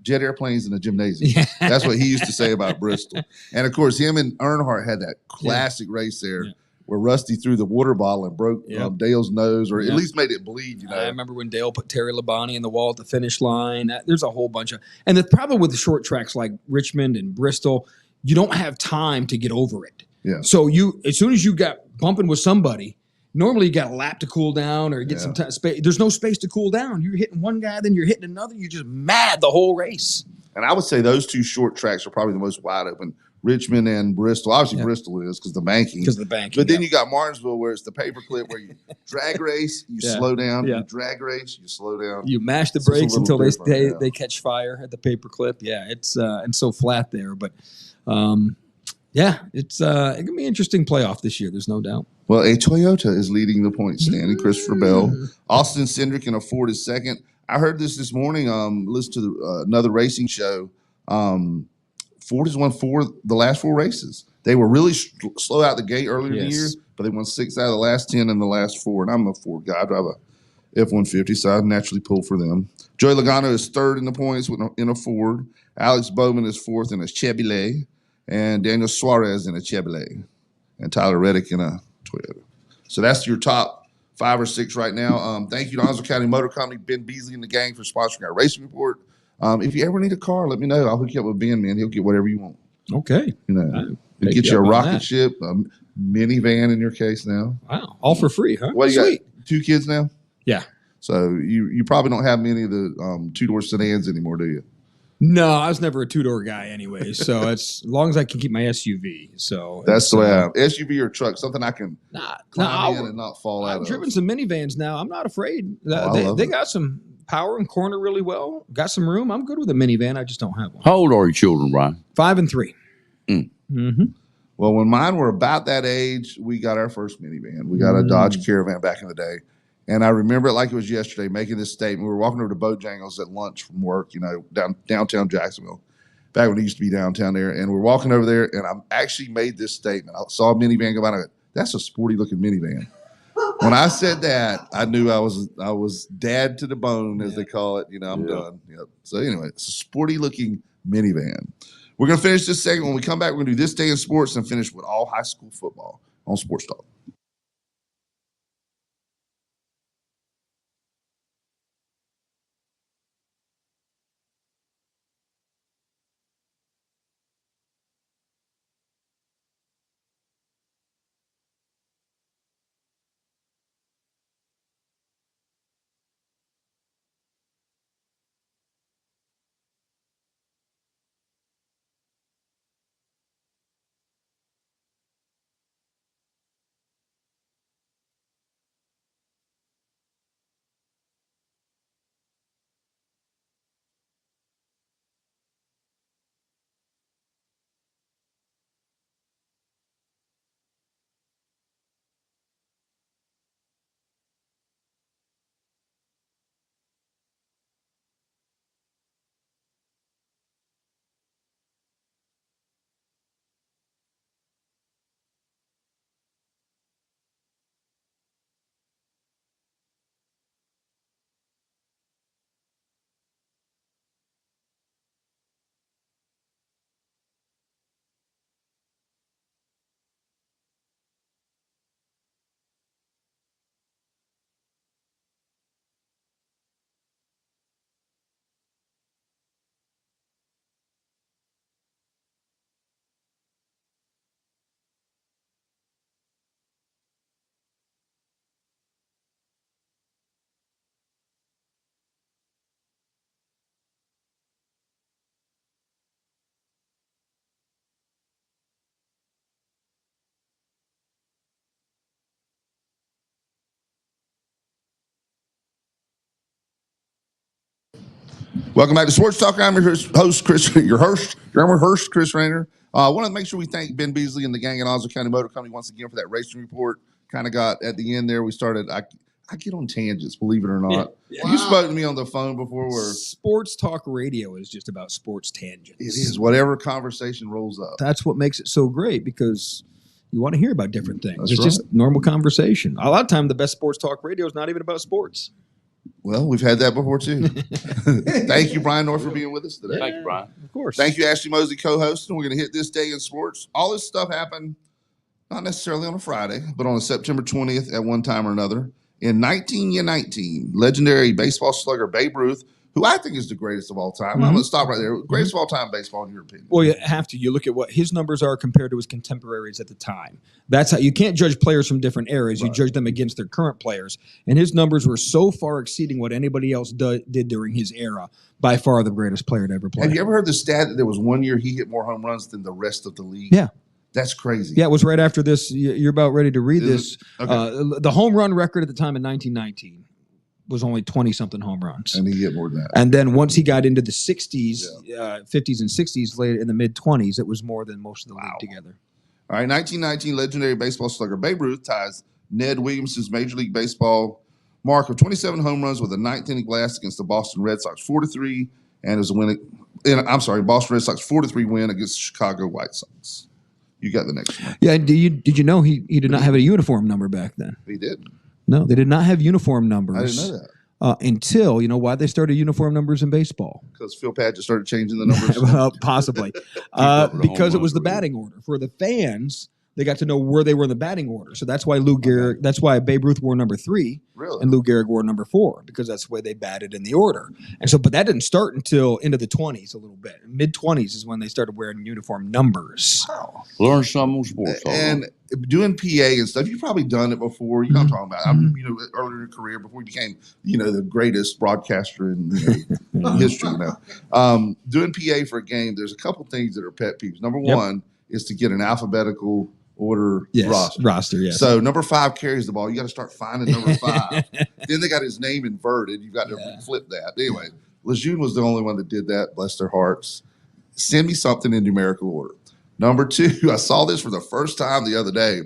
airplanes in a gymnasium. Yeah. That's what he used to say about Bristol. And of course, him and Earnhardt had that classic race there. Yeah. Where Rusty threw the water bottle and broke Dale's nose, or at least made it bleed. I remember when Dale put Terry Labonte in the wall at the finish line. There's a whole bunch of, and the problem with the short tracks like Richmond and Bristol, you don't have time to get over it. Yeah. So as soon as you got bumping with somebody, normally you got a lap to cool down or get some time space. There's no space to cool down. You're hitting one guy, then you're hitting another. You're just mad the whole race. And I would say those 2 short tracks are probably the most wide open. Richmond and Bristol. Obviously, Bristol is because the banking. But then you got Martinsville where it's the paperclip where you drag race, you slow down. You drag race, you slow down. You mash the brakes until they catch fire at the paperclip. Yeah, it's so flat there. But it's it can be an interesting playoff this year. There's no doubt. Well, a Toyota is leading the point standing. Christopher Bell, Austin Cindric in a Ford is second. I heard this morning. Listen to another racing show. Ford has won the last 4 races. They were really slow out the gate earlier in the year, but they won 6 out of the last 10 in the last 4. And I'm a Ford guy. I drive a F-150, so I naturally pull for them. Joey Logano is third in the points in a Ford. Alex Bowman is fourth in a Chevrolet. And Daniel Suarez in a Chevrolet. And Tyler Reddick in a Toyota. So that's your top 5 or 6 right now. Thank you to Onslow County Motor Company, Ben Beasley and the gang for sponsoring our racing report. If you ever need a car, let me know. I'll hook you up with Ben, man. He'll get whatever you want. Okay. He'll get you a rocket ship, a minivan in your case now. Wow. All for free, huh? What, you got 2 kids now? Yeah. So you probably don't have many of the 2-door sedans anymore, do you? No, I was never a 2-door guy anyway. So it's as long as I can keep my SUV. So that's the way I am. SUV or truck, something I can climb in and not fall out of. I've driven some minivans now. I'm not afraid. They got some power and corner really well. Got some room. I'm good with a minivan. I just don't have one. How old are your children, Brian? 5 and 3. Mm-hmm. Well, when mine were about that age, we got our first minivan. We got a Dodge Caravan back in the day. And I remember it like it was yesterday, making this statement. We were walking over to Bojangles at lunch from work, downtown Jacksonville, back when it used to be downtown there. And we're walking over there, and I actually made this statement. I saw a minivan go by, and I go, that's a sporty-looking minivan. When I said that, I knew I was dad to the bone, as they call it. I'm done. Yep. So anyway, it's a sporty-looking minivan. We're going to finish this segment. When we come back, we're going to do This Day in Sports and finish with all high school football on Sports Talk. Welcome back to Sports Talk. I'm your host, Chris. Your host, Chris Rayner. I want to make sure we thank Ben Beasley and the gang at Onslow County Motor Company once again for that racing report. Kind of got at the end there. We started. I get on tangents, believe it or not. Yeah. You spoke to me on the phone before. Sports talk radio is just about sports tangents. It is whatever conversation rolls up. That's what makes it so great because you want to hear about different things. That's It's right. just normal conversation. A lot of time, the best sports talk radio is not even about sports. Well, we've had that before too. Thank you, Brian North, for being with us today. Thank you, Brian. Of course. Thank you, Ashley Mosley, co-hosting. We're going to hit this day in sports. All this stuff happened not necessarily on a Friday, but on a September 20th at one time or another. In 1919, legendary baseball slugger Babe Ruth, who I think is the greatest of all time. I'm going to stop right there. Greatest of all time baseball, in your opinion. Well, you have to. You look at what his numbers are compared to his contemporaries at the time. That's how you can't judge players from different eras. You judge them against their current players. And his numbers were so far exceeding what anybody else did during his era. By far the greatest player to ever play. Have you ever heard the stat that there was one year he hit more home runs than the rest of the league? Yeah. That's crazy. Yeah, it was right after this. You're about ready to read Is this. it? Okay. The home run record at the time in 1919 was only 20-something home runs. And he hit more than that. And then once he got into the 60s, 50s and 60s, later in the mid-20s, it was more than most of the league together. All right, 1919 legendary baseball slugger Babe Ruth ties Ned Williams' Major League Baseball mark of 27 home runs with a ninth inning blast against the Boston Red Sox 4-3, and it was a win. Boston Red Sox 4-3 win against the Chicago White Sox. You got the next one. Yeah, did you know he did not have a uniform number back then? He did. No, they did not have uniform numbers. I didn't know that. Until, you know why they started uniform numbers in baseball? Because Phil Padgett started changing the numbers. Well, possibly. Because it was the runs, really. batting order. For the fans, they got to know where they were in the batting order. So that's why that's why Babe Ruth wore number 3 Really? and Lou Gehrig wore number 4, because that's the way they batted in the order. And so, but that didn't start until into the 20s a little bit. Mid-20s is when they started wearing uniform numbers. Wow. Learn something on sports. And doing PA and stuff, you've probably done it before. You know what I'm talking about. Earlier in your career, before you became, the greatest broadcaster in history. Doing PA for a game, there's a couple things that are pet peeves. Number one is to get an alphabetical order roster. Yes. So number 5 carries the ball. You got to start finding number 5. Then they got his name inverted. You've got to flip that. Anyway, Lejeune was the only one that did that. Bless their hearts. Send me something in numerical order. Number 2, I saw this for the first time the other day.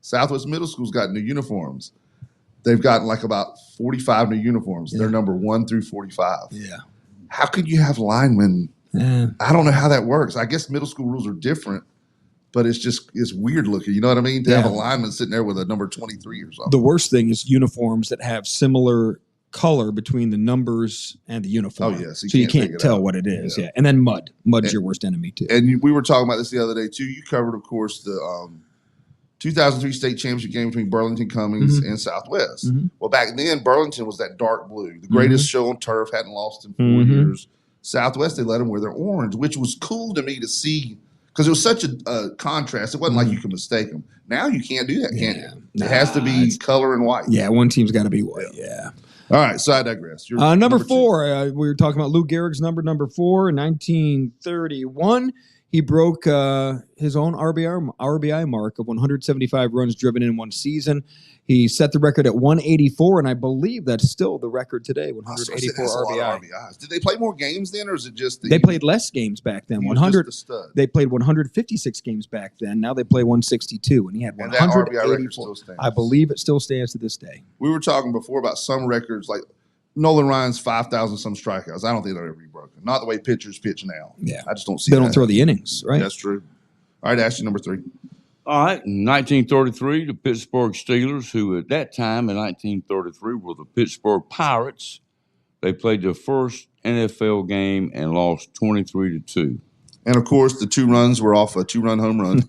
Southwest Middle School's got new uniforms. They've gotten like about 45 new uniforms. They're number 1 through 45. Yeah. How could you have linemen? Yeah. I don't know how that works. I guess middle school rules are different, but it's weird looking. You know what I mean? To have a lineman sitting there with a number 23 or something. The worst thing is uniforms that have similar color between the numbers and the uniform. Oh, yes. So you can't tell what it is. Yeah. And then mud. Mud's your worst enemy, too. And we were talking about this the other day, too. You covered, of course, the 2003 state championship game between Burlington Cummings and Southwest. Well, back then, Burlington was that dark blue, the greatest show on turf, hadn't lost in 4 years. Southwest, they let them wear their orange, which was cool to me to see because it was such a contrast. It wasn't like you could mistake them. Now you can't do that, can you? It has to be color and white. Yeah, one team's got to be white. Yeah. All right, so I digress. Number 4, we were talking about Lou Gehrig's number 4 in 1931. He broke his own RBI mark of 175 runs driven in one season. He set the record at 184, and I believe that's still the record today, 184 RBI. Did they play more games then, or is it just they played less games back then? 100. They played 156 games back then. Now they play 162, and he had 184. I believe it still stands to this day. We were talking before about some records, like Nolan Ryan's 5,000 some strikeouts. I don't think they'll ever be broken. Not the way pitchers pitch now. Yeah, I just don't see. They don't throw the innings, right? That's true. All right, Ashley, number 3. All right, in 1933, the Pittsburgh Steelers, who at that time in 1933 were the Pittsburgh Pirates, they played their first NFL game and lost 23-2. And of course, the 2 runs were off a 2-run home run.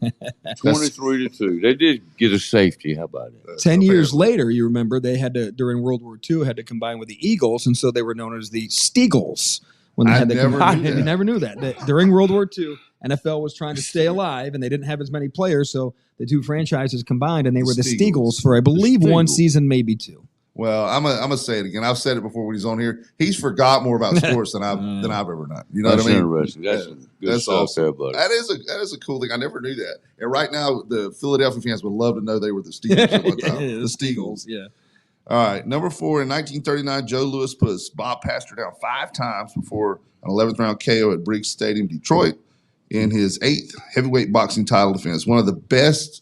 23-2. They did get a safety. How about it? 10 years later, you remember they had to, during World War II, had to combine with the Eagles, and so they were known as the Steagles. When they had to combine, you never knew that. During World War II, NFL was trying to stay alive, and they didn't have as many players, so the 2 franchises combined, and they were the Steagles for, I believe, 1 season, maybe 2. Well, I'm gonna say it again. I've said it before when he's on here. He's forgot more about sports than I've ever done. You know what I mean? Interesting. That's good stuff awesome. there, buddy. That is a cool thing. I never knew that. And right now, the Philadelphia fans would love to know they were the Steelers at one time. The Steagles, yeah. All right, number 4 in 1939, Joe Louis put Bob Pastor down 5 times before an 11th round KO at Briggs Stadium, Detroit, in his 8th heavyweight boxing title defense. One of the best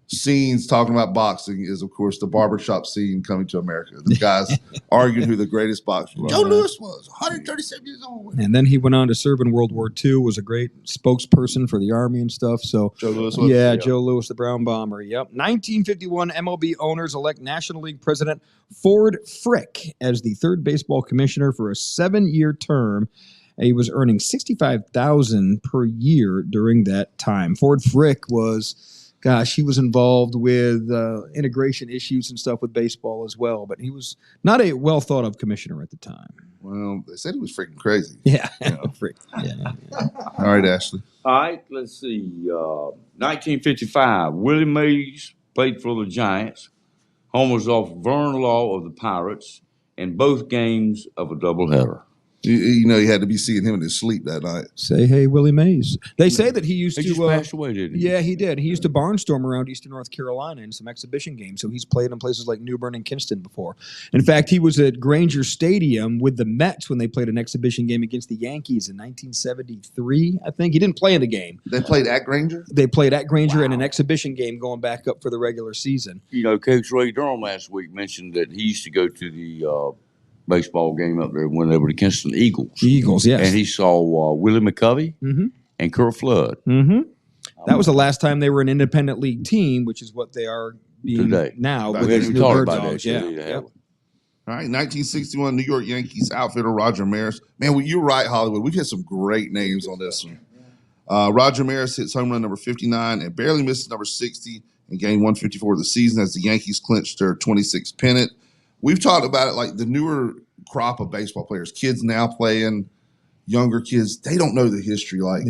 scenes talking about boxing is, of course, the barbershop scene Coming to America. The guys arguing who the greatest boxer was. Joe Louis was 137 years old. And then he went on to serve in World War II, was a great spokesperson for the Army and stuff. So Joe Louis was? Yeah, Joe Louis, the Brown Bomber. Yep. 1951, MLB owners elect National League President Ford Frick as the third baseball commissioner for a 7-year term. He was earning $65,000 per year during that time. Ford Frick was, he was involved with integration issues and stuff with baseball as well. But he was not a well thought of commissioner at the time. Well, they said he was freaking crazy. Yeah, Frick. Yeah. All right, Ashley. All right, let's see. 1955, Willie Mays played for the Giants. Home was off Vern Law of the Pirates in both games of a doubleheader. You know, you had to be seeing him in his sleep that night. Say, hey, Willie Mays. They say that he used He to. just passed away, didn't he? Yeah, he did. He used to barnstorm around Eastern North Carolina in some exhibition games. So he's played in places like New Bern and Kinston before. In fact, he was at Granger Stadium with the Mets when they played an exhibition game against the Yankees in 1973, I think. He didn't play in the game. They played at Granger? They played at Granger in an exhibition game going back up for the regular season. You know, Coach Ray Durham last week mentioned that he used to go to the baseball game up there when they were the Kinston Eagles. The Eagles, yes. And he saw Willie McCovey and Kurt Flood. Mm-hmm. That was the last time they were an independent league team, which is what they are being today. Now. With these new Bird Dogs. Yeah. All right, 1961 New York Yankees outfielder Roger Maris. Man, you're right, Hollywood. We've had some great names on this one. Roger Maris hits home run number 59 and barely misses number 60 in game 154 of the season as the Yankees clinched their 26th pennant. We've talked about it like the newer crop of baseball players, kids now playing, younger kids, they don't know the history like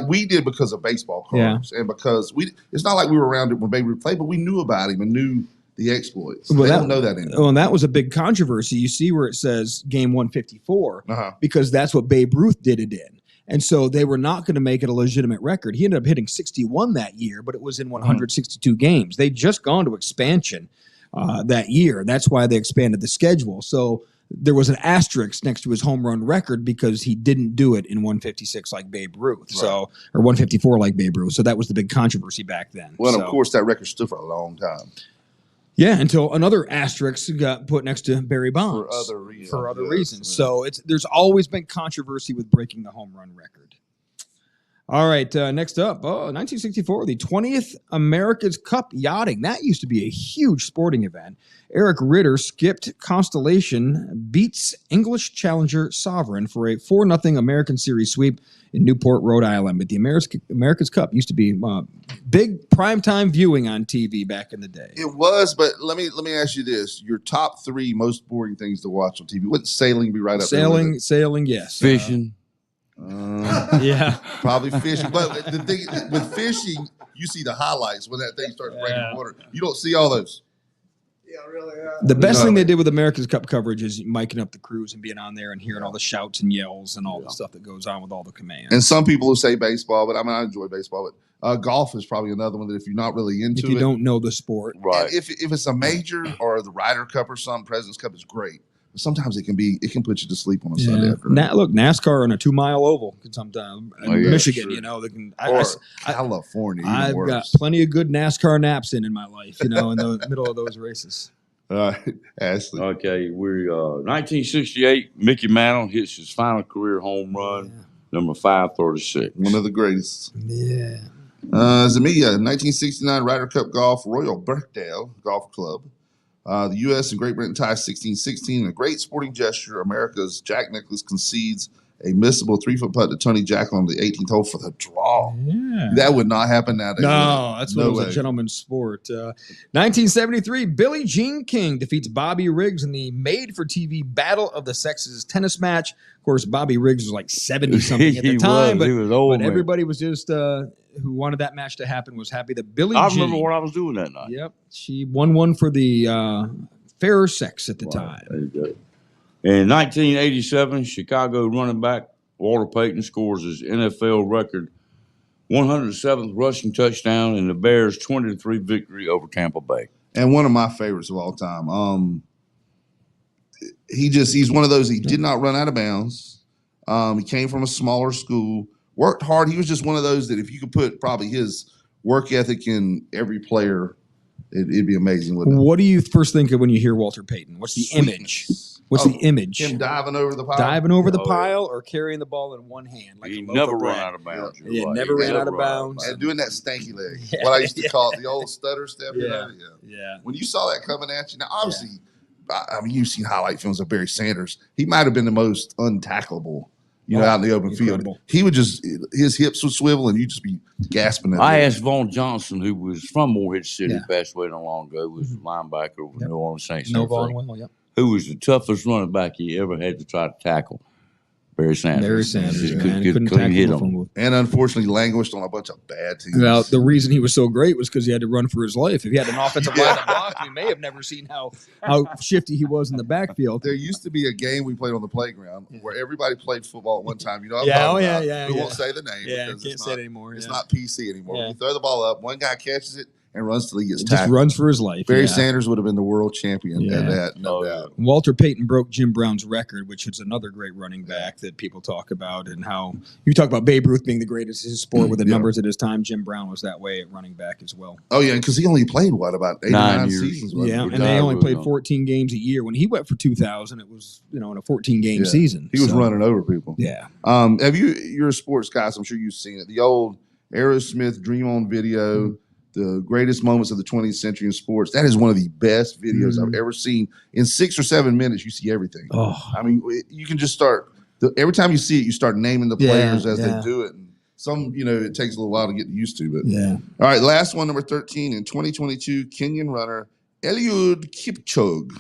we did because of baseball cards and because it's not like we were around it when Babe Ruth played, but we knew about him and knew the exploits. Well, they don't know that anymore. Well, and that was a big controversy. You see where it says game 154 because that's what Babe Ruth did it in. And so they were not going to make it a legitimate record. He ended up hitting 61 that year, but it was in 162 games. They'd just gone to expansion that year. That's why they expanded the schedule. So there was an asterisk next to his home run record because he didn't do it in 156 like Babe Ruth. Right. So, or 154 like Babe Ruth. So that was the big controversy back then. Well, of course, that record stood for a long time. Yeah, until another asterisk got put next to Barry Bonds for other reasons. So there's always been controversy with breaking the home run record. All right, next up, 1964, the 20th America's Cup Yachting. That used to be a huge sporting event. Eric Ritter skipped Constellation, beats English challenger Sovereign for a 4-0 American Series sweep in Newport, Rhode Island. But the America's Cup used to be big primetime viewing on TV back in the day. It was, but let me ask you this. Your top 3 most boring things to watch on TV. Wouldn't sailing be right up there? Sailing, yes. Fishing. Yeah, probably fishing. But the thing with fishing, you see the highlights when that thing starts breaking water. You don't see all those. Yeah, really. The best thing they did with America's Cup coverage is miking up the crews and being on there and hearing all the shouts and yells and all the stuff that goes on with all the commands. And some people will say baseball, but I enjoy baseball. But golf is probably another one that if you're not really into it, if you don't know the sport, right? If it's a major or the Ryder Cup or something, President's Cup is great. Sometimes it can put you to sleep on a Sunday afternoon. Look, NASCAR on a 2-mile oval sometimes. Michigan, sure. you know, they can. California. I've got plenty of good NASCAR naps in my life, you know, in the middle of those races. All right, Ashley. Okay, we're 1968. Mickey Mantle hits his final career home run, number 536. One of the greatest. Yeah. Zamia, 1969 Ryder Cup Golf, Royal Birkdale Golf Club. The U.S. and Great Britain tie 16-16 in a great sporting gesture. America's Jack Nicklaus concedes a missable 3-foot putt to Tony Jackal on the 18th hole for the draw. Yeah. That would not happen nowadays. No, that's what it was a gentleman's sport. 1973, Billie Jean King defeats Bobby Riggs in the made-for-TV Battle of the Sexes tennis match. Of course, Bobby Riggs was like 70-something at the time, he was old, but everybody was just who wanted that match to happen was happy that Billie Jean. I remember what I was doing that night. Yep, she won one for the fairer sex at the time. There you go. In 1987, Chicago running back Walter Payton scores his NFL record 107th rushing touchdown in the Bears' 20-3 victory over Tampa Bay. And one of my favorites of all time. he's one of those. He did not run out of bounds. He came from a smaller school, worked hard. He was just one of those that if you could put probably his work ethic in every player, it'd be amazing. Wouldn't it? What do you first think of when you hear Walter Payton? What's the image? What's the image? Him diving over the pile. Diving over the pile or carrying the ball in one hand? Like He a loaf never of ran bread. out of bounds. Yeah, You're right. never He ran out of bounds. And doing that stanky leg. What I used to call it, the old stutter step. Yeah. Yeah. When you saw that coming at you, now obviously, I mean, you've seen highlight films of Barry Sanders. He might have been the most untackleable, out in the open field. He would his hips would swivel and you'd just be gasping. I asked Vaughn Johnson, who was from Morehead City, passed away not long ago, was a linebacker with New Orleans Saints. No Vaughn well, yep. Who was the toughest running back he ever had to try to tackle? Barry Sanders. Couldn't clean hit tackle him. And unfortunately languished on a bunch of bad teams. Well, the reason he was so great was because he had to run for his life. If he had an offensive line that blocked, you may have never seen how shifty he was in the backfield. There used to be a game we played on the playground where everybody played football at one time. You know what I'm Yeah, talking oh, yeah, about? yeah, We yeah. won't say the name. Yeah, because can't say it anymore. It's yeah. not PC anymore. Yeah. You throw the ball up, one guy catches it and runs till he gets Just tackled. runs for his life. Barry Sanders would have been the world champion at that, no doubt. Walter Payton broke Jim Brown's record, which is another great running back that people talk about, and how you talk about Babe Ruth being the greatest in his sport with the numbers at his time. Jim Brown was that way at running back as well. Oh, yeah, because he only played, about 8 or 9 years. seasons? Yeah, and they only played 14 games a year. When he went for 2,000, it was, in a 14-game season. He was running over people. Yeah. You're a sports guy, so I'm sure you've seen it. The old Aerosmith Dream On video, the greatest moments of the 20th century in sports. That is one of the best videos I've ever seen. In 6 or 7 minutes, you see everything. Oh. I mean, you can just start every time you see it, you start naming the players as they do it. And some, it takes a little while to get used to. But all right, last one, number 13 in 2022, Kenyan runner Eliud Kipchoge.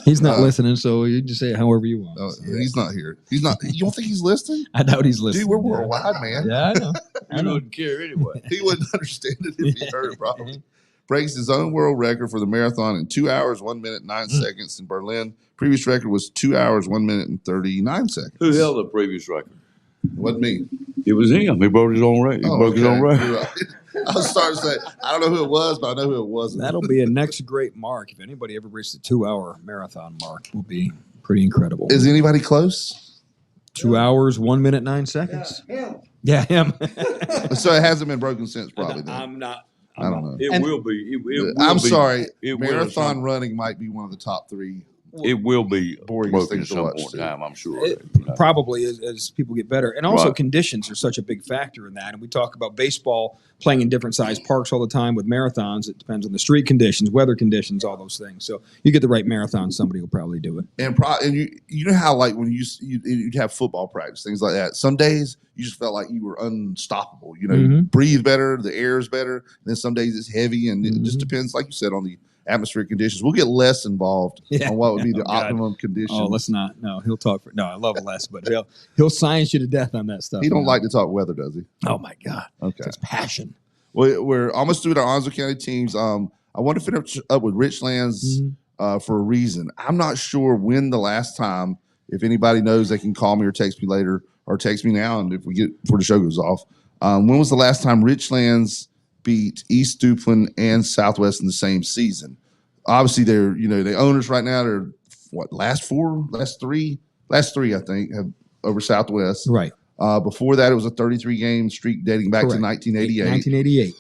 He's not listening, so you just say it however you want. He's not here. He's not. You don't think he's listening? I doubt he's listening. Dude, we're worldwide, man. Yeah, I know. He wouldn't care anyway. He wouldn't understand it if he heard it, probably. Breaks his own world record for the marathon in 2 hours, 1 minute, 9 seconds in Berlin. Previous record was 2 hours, 1 minute, and 39 seconds. Who held the previous record? Wasn't me. It was him. He broke his own record. He broke his own record. Right. I was starting to say, I don't know who it was, but I know who it wasn't. That'll be a next great mark. If anybody ever reaches the 2-hour marathon mark, it will be pretty incredible. Is anybody close? 2 hours, 1 minute, 9 seconds. Yeah, him. So it hasn't been broken since, probably. Then. I don't know. It will be. I'm sorry. Marathon running might be one of the top 3. It will be boring broken thing at to some watch, point too. in time, I'm sure. Probably as people get better. And also Right. conditions are such a big factor in that. And we talk about baseball playing in different size parks all the time. With marathons, it depends on the street conditions, weather conditions, all those things. So you get the right marathon, somebody will probably do it. And you know how like when you'd have football practice, things like that. Some days you just felt like you were unstoppable. Breathe better, the air is better. And then some days it's heavy, and it just depends, like you said, on the atmospheric conditions. We'll get Les involved on what would be the optimum conditions. Oh, let's not. No, he'll talk. I love Les, but he'll science you to death on that stuff. He don't like to talk weather, does he? Oh my God. Okay. It's passion. Well, we're almost through our Onslow County teams. I want to finish up with Richlands for a reason. I'm not sure when the last time. If anybody knows, they can call me or text me later, or text me now, and before the show goes off. When was the last time Richlands beat East Duplin and Southwest in the same season? Obviously, they're the owners right now. They're last three I think have over Southwest. Right. Before that, it was a 33-game streak dating back to 1988. 1988.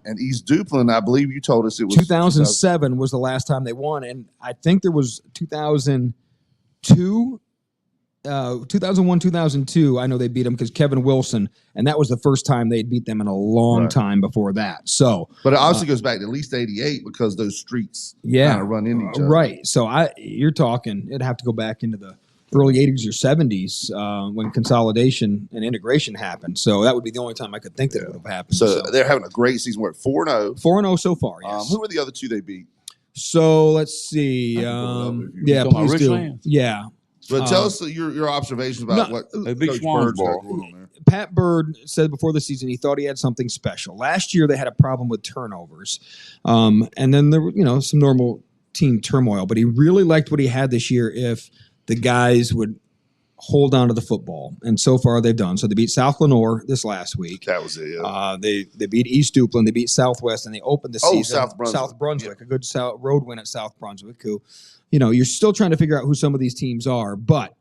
And East Duplin, I believe you told us it was 2007 was the last time they won, and I think there was 2002. 2001, 2002, I know they beat them because Kevin Wilson, and that was the first time they'd beat them in a long time before that. So, but it obviously goes back to at least 88 because those streaks kind of run into each other. Right. So you're talking, it'd have to go back into the early 80s or 70s when consolidation and integration happened. So that would be the only time I could think that it would have happened. So they're having a great season. We're at 4-0. 4-0 so far, yes. Who were the other two they beat? So let's see. Please do. Yeah. But tell us your observations about what Coach Bird's got going on there. Pat Bird said before the season he thought he had something special. Last year they had a problem with turnovers, and then there were some normal team turmoil. But he really liked what he had this year. If the guys would hold on to the football, and so far they've done. So they beat South Lenore this last week. That was it. Yeah. They beat East Duplin, they beat Southwest, and they opened the season. South Brunswick. A good road win at South Brunswick. Who, you're still trying to figure out who some of these teams are, but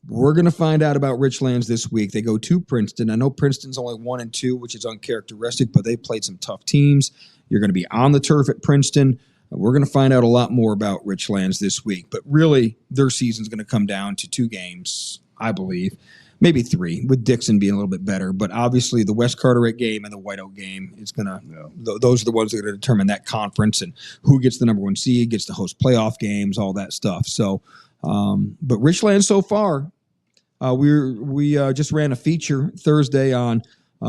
we're going to find out about Richlands this week. They go to Princeton. I know Princeton's only 1-2, which is uncharacteristic, but they've played some tough teams. You're going to be on the turf at Princeton. We're going to find out a lot more about Richlands this week. But really, their season's going to come down to 2 games, I believe. Maybe 3, with Dixon being a little bit better. But obviously, the West Carteret game and the White Oak game is going to those are the ones that are going to determine that conference and who gets the number 1 seed, gets to host playoff games, all that stuff. So, but Richlands so far, we just ran a feature Thursday on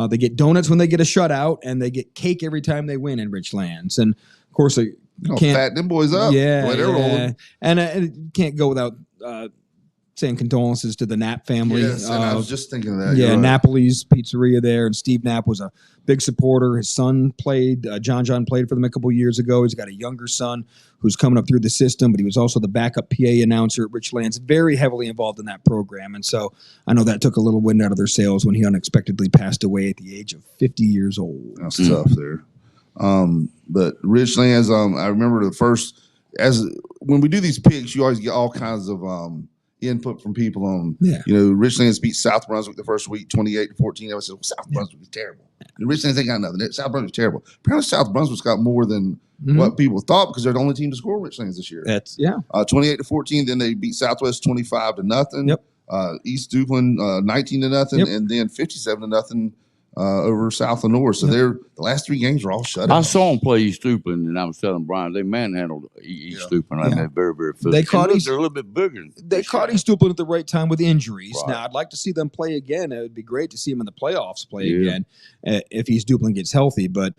they get donuts when they get a shutout, and they get cake every time they win in Richlands. And, of course, can't fat them boys up. Yeah, they're rolling. And can't go without saying condolences to the Knapp family. Yes, and I was just thinking of that. Yeah, You're right. Napoli's Pizzeria there, and Steve Knapp was a big supporter. His son played. John played for them a couple of years ago. He's got a younger son who's coming up through the system, but he was also the backup PA announcer at Richlands, very heavily involved in that program. And so I know that took a little wind out of their sails when he unexpectedly passed away at the age of 50 years old. That's tough there. But Richlands, I remember when we do these picks, you always get all kinds of input from people on, Richlands beat South Brunswick the first week, 28-14. I said, South Brunswick is terrible. And Richlands ain't got nothing. South Brunswick's terrible. Apparently, South Brunswick's got more than what people thought because they're the only team to score Richlands this year. 28-14. Then they beat Southwest 25-0. Yep. East Duplin 19-0, and then 57-0 over South Lenore. So they're the last 3 games are all shut out. I saw them play East Duplin, and I was telling Brian they manhandled East Duplin. I mean, they're very, very physical. They're a little bit bigger. They caught East Duplin at the right time with injuries. Right. Now, I'd like to see them play again. It would be great to see them in the playoffs play again if East Duplin gets healthy. But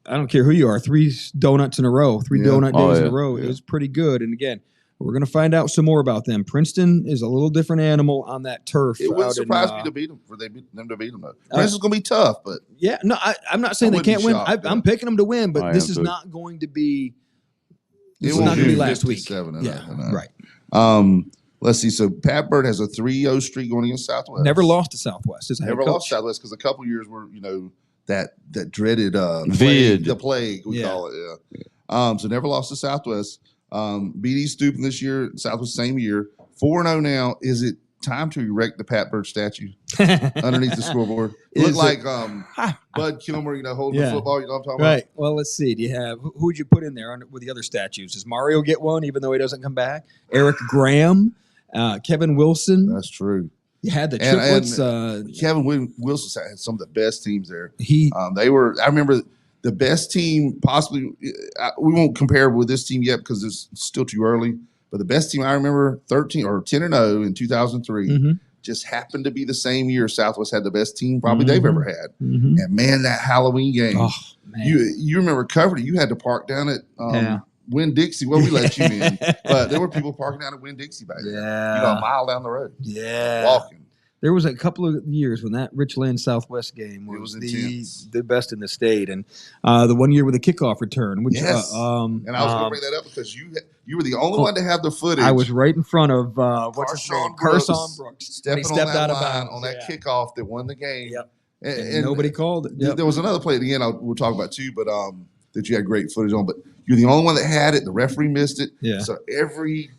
I don't care who you are. 3 donuts in a row, 3 donut days in a row. It was pretty good. And again, we're going to find out some more about them. Princeton is a little different animal on that turf. It wouldn't surprise me to beat them them to beat them. Princeton's going to be tough, but I'm not saying they can't win. I'm picking them to win, but this is too. not going to be. It This is will not going to be be last week. 57-0. Right. Let's see. So Pat Bird has a 3-0 streak going against Southwest. Never lost to Southwest. Never lost to Southwest because a couple years were that dreaded Vid. the plague we call it. Yeah. So never lost to Southwest. Beat East Duplin this year. Southwest same year. 4-0 now. Is it time to erect the Pat Bird statue underneath the scoreboard? Look like Bud Kilmer, holding the football. You know what I'm talking about? Right. Well, let's see. Do you have who would you put in there with the other statues? Does Mario get one, even though he doesn't come back? Eric Graham, Kevin Wilson. That's true. You had the triplets. Kevin Wilson had some of the best teams there. They were. I remember the best team possibly. We won't compare with this team yet because it's still too early. But the best team I remember, 10-0 in 2003, just happened to be the same year Southwest had the best team probably they've ever had. And man, that Halloween game, you remember covered it. You had to park down at Winn-Dixie. Well, we let you in, but there were people parking down at Winn-Dixie back then. A mile down the road. Walking. There was a couple of years when that Richland Southwest game was the best in the state, and the one year with the kickoff return. Which, and I was going to bring that up because you were the only one to have the footage. I was right in front of Carson Brooks, stepping on that line on that kickoff that won the game. And nobody called it. There was another play at the end we'll talk about too, but that you had great footage on. But you're the only one that had it. The referee missed it. So every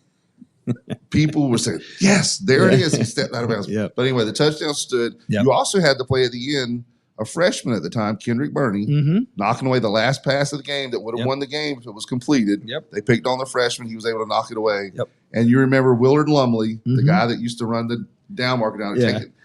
people were saying, yes, there it is. He stepped out of bounds. But anyway, the touchdown stood. You also had the play at the end, a freshman at the time, Kendrick Burney, knocking away the last pass of the game that would have won the game if it was completed. They picked on the freshman. He was able to knock it away. And you remember Willard Lumley, the guy that used to run the down marker down.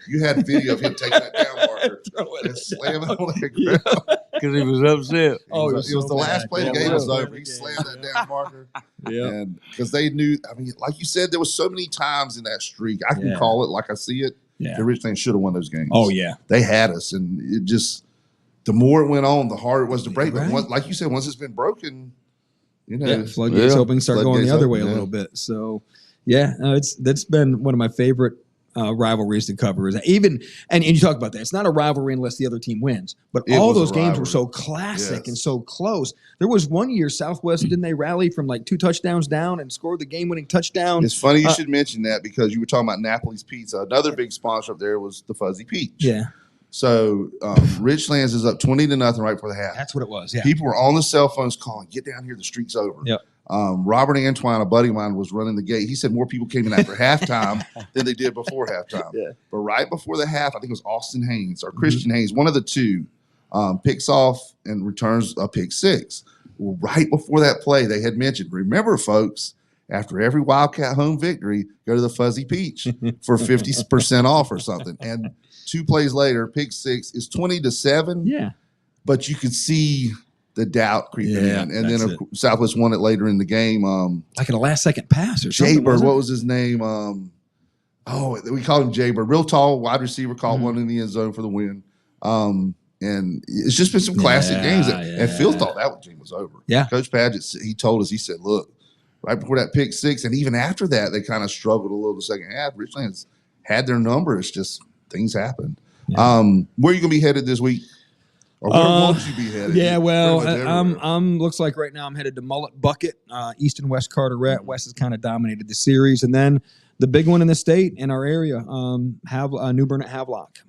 You had video of him taking that down marker and slamming it on the ground. Because he was upset. It was the last play the game was over. He slammed that down marker. And because they knew, I mean, like you said, there was so many times in that streak. I can call it like I see it. The Richlands should have won those games. They had us, and it just the more it went on, the harder it was to break. But like you said, once it's been broken, floodgates open, start going the other way a little bit. So that's been one of my favorite rivalries to cover. Even and you talk about that. It's not a rivalry unless the other team wins. But It all was a those games were rivalry. so classic Yes. and so close. There was one year Southwest didn't they rally from like 2 touchdowns down and scored the game-winning touchdown? It's funny you should mention that because you were talking about Napoli's Pizza. Another big sponsor up there was the Fuzzy Peach. Yeah, So Richlands is up 20-0 right before the half. that's what it was. Yeah, People were on the cell phones calling, "Get down here, the streak's over." Yep. Robert Antoine, a buddy of mine, was running the gate. He said more people came in after halftime than they did before halftime. Yeah. But right before the half, I think it was Austin Haynes or Christian Haynes, one of the two, picks off and returns a pick six. Well, right before that play, they had mentioned, remember, folks, after every Wildcat home victory, go to the Fuzzy Peach for 50% off or something. And 2 plays later, pick six is 20-7. yeah. But you could see the doubt creeping Yeah, in. And that's then Southwest won it later in the game. Like in a last-second pass or something. Jaybird, wasn't what it? was his name? We called him Jaybird. Real tall wide receiver, caught one in the end zone for the win. And it's just been some classic games. And Phil thought that game was over. Yeah. Coach Padgett, he told us, he said, look, right before that pick six, and even after that, they kind of struggled a little the second half. Richlands had their number. It's just things happened. Yeah. Where are you going to be headed this week? Or where won't you be headed? Yeah, well, Pretty much everywhere. I'm looks like right now I'm headed to Mullet Bucket, East and West Carteret. West has kind of dominated the series, and then the big one in the state in our area, New Bern at Havelock.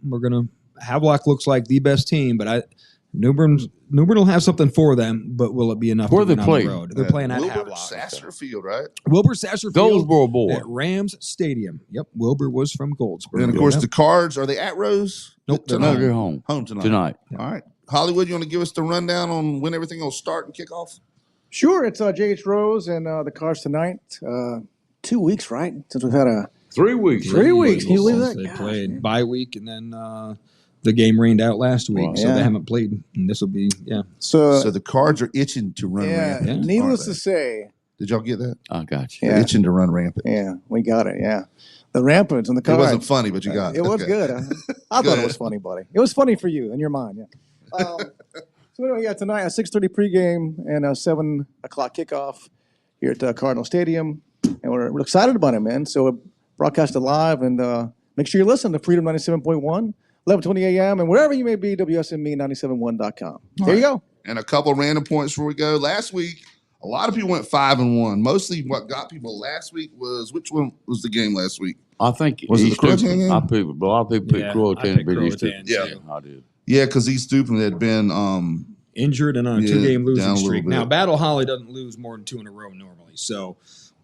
Havelock looks like the best team, but New Bern will have something for them, but will it be enough? Where to win they on play? the road? They're playing at Wilbur Havelock. Sasser Field, right? Wilbur Sasser Field Goldsboro boy. at Rams Stadium. Yep, Wilbur was from Goldsboro. And of course, Yep. the Cards, are they at Rose? Nope, they're No, tonight. they're home Home tonight. tonight. All right. Hollywood, you want to give us the rundown on when everything will start and kick off? Sure, it's J.H. Rose and the Cards tonight. 2 weeks, right? Since we've had a 3 weeks. 3 weeks. Can you believe Since that? They Gosh, played man. bye week, and then the game rained out last week, Wow. so Yeah. they haven't played. And this will be So, So the Cards are itching to run yeah, rampant. needless aren't to they? say, Did y'all get that? I got you. Yeah. They're itching to run rampant. yeah, we got it. Yeah, the Rampants and the It Cards. wasn't funny, but you got it. It was Okay. good. I thought it Good. was funny, buddy. It was funny for you in your mind. Yeah. So anyway, yeah, tonight a 6:30 pregame and a 7 o'clock kickoff here at Cardinal Stadium, and we're excited about it, man. So we're broadcasted live, and make sure you listen to Freedom 97.1, 11:20 a.m., and wherever you may be, WSME971.com. There you go. And a couple of random points before we go. Last week, a lot of people went 5-1. Mostly what got people last week was, which one was the game last week? I think Was it the East Croatan Stupid- game? I picked, a lot of people picked Croatan to beat East Stupid. Yeah. I did. Yeah, because East Stupid had been injured and on a Yeah, 2-game down a losing little streak. bit. Now, Battle Holly doesn't lose more than 2 in a row normally, so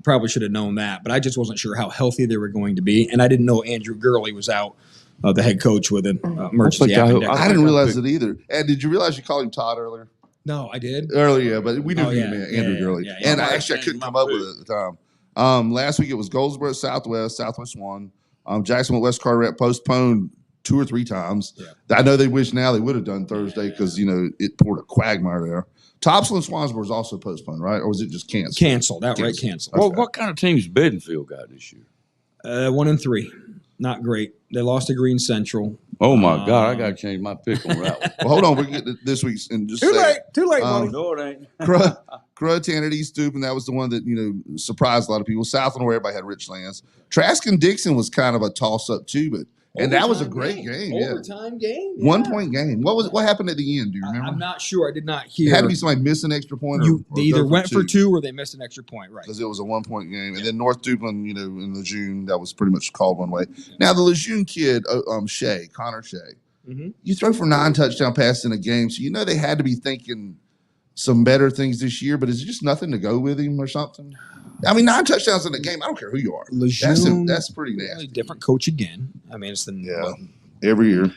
probably should have known that. But I just wasn't sure how healthy they were going to be, and I didn't know Andrew Gurley was out, the head coach with an emergency I think appendectomy. I didn't realize picked- it either. And did you realize you called him Todd earlier? No, I did. Earlier, yeah, but we knew Oh, he yeah, meant yeah, Andrew yeah, Gurley. yeah, yeah. And I I couldn't come up with it at the time. Last week it was Goldsboro, Southwest won. Jacksonville, West Carteret postponed 2 or 3 times. Yeah. I know they wish now they would have done Thursday because, it poured a quagmire there. Topsail and Swansboro was also postponed, right? Or was it just canceled? Canceled, outright canceled. Well, what kind of teams Bedingfield got this year? 1-3, not great. They lost to Green Central. Oh my God, I got to change my pick on that one. Well, hold on. We can get to this week's and just Too say late, buddy. No, it ain't. Croatan at East Stupid, that was the one that, surprised a lot of people. Southland, where everybody had Richlands. Trask and Dixon was kind of a toss-up too, but that was a great game. Yeah. Overtime game. 1-point game. What happened at the end? Do you remember? I'm not sure. I did not It hear. had to be somebody miss an extra point. They either went for 2 or they missed an extra point. Right. because it was a 1-point game. And then North Duplin, in Lejeune, that was pretty much called one way. Now the Lejeune kid, Connor Shea, Mhm. you throw for 9 touchdown passes in a game, so they had to be thinking some better things this year. But is it just nothing to go with him or something? I mean, 9 touchdowns in a game. I don't care who you are. Lejeune, That's pretty really nasty. different coach again. I mean, it's the Every year.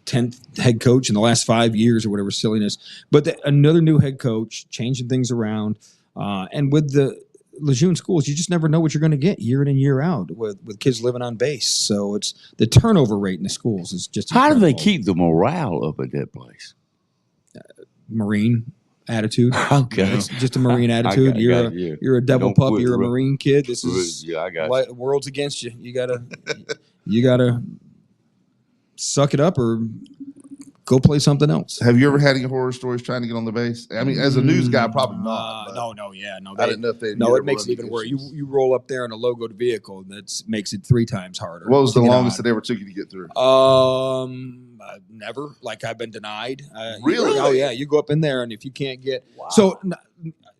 10th head coach in the last 5 years or whatever silliness. But another new head coach, changing things around. And with the Lejeune schools, you just never know what you're going to get year in and year out with kids living on base. So it's the turnover rate in the schools is just How do they incredible. keep the morale up at that place? Marine attitude? Okay. It's just a Marine attitude. You're a devil Don't pup. quit You're a the- Marine kid. This is Yeah, I got you. the world's against you. You gotta suck it up or go play something else. Have you ever had any horror stories trying to get on the base? I mean, as a news guy, probably not. but No. I didn't know if they. No, it makes it even worse. You roll up there in a logoed vehicle, that makes it 3 times harder. What was the to get longest on. it ever took you to get through? Never. Like I've been denied. Really? Oh yeah. You go up in there, and if you can't get so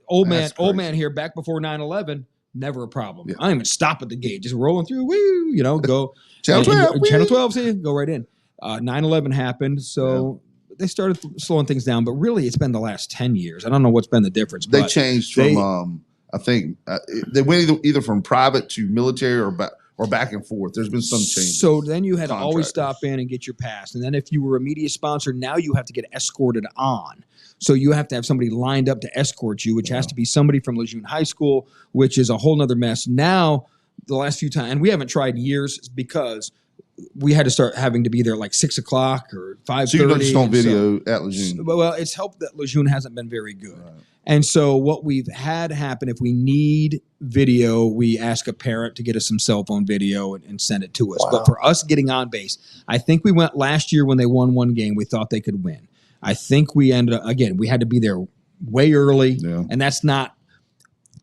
old That's man crazy. here back before 9/11, never a problem. Yeah. I don't even stop at the gate, just rolling through. Woo, go Channel 12. Channel 12. See, go right in. 9/11 happened, so they started slowing things down. But really, it's been the last 10 years. I don't know what's been the difference. They but changed from. I think they went either from private to military or back and forth. There's been some change. So then you had to always Contractors. stop in and get your pass. And then if you were a media sponsor, now you have to get escorted on. So you have to have somebody lined up to escort you, which has to be somebody from Lejeune High School, which is a whole nother mess. Now, the last few times, and we haven't tried in years because we had to start having to be there like 6 o'clock or 5:30. So you just on video at Lejeune. Well, it's helped that Lejeune hasn't been very good. Right. And so what we've had happen, if we need video, we ask a parent to get us some cell phone video and send it to us. But for us getting on base, I think we went last year when they won one game, we thought they could win. I think we ended up, again, we had to be there way early. Yeah. And that's not,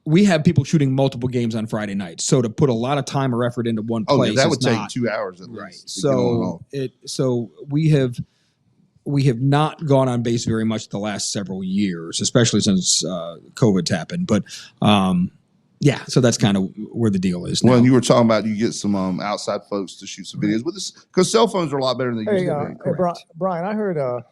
we have people shooting multiple games on Friday nights. So to put a lot of time or effort into one Oh, place yeah, that is would take not, 2 hours at least. right. to get on and off. So we have not gone on base very much the last several years, especially since COVID's happened. But yeah, so that's kind of where the deal is now. Well, and you were talking about you get some outside folks to shoot some videos with us because cell phones are a lot better than they used to be. Brian, I heard,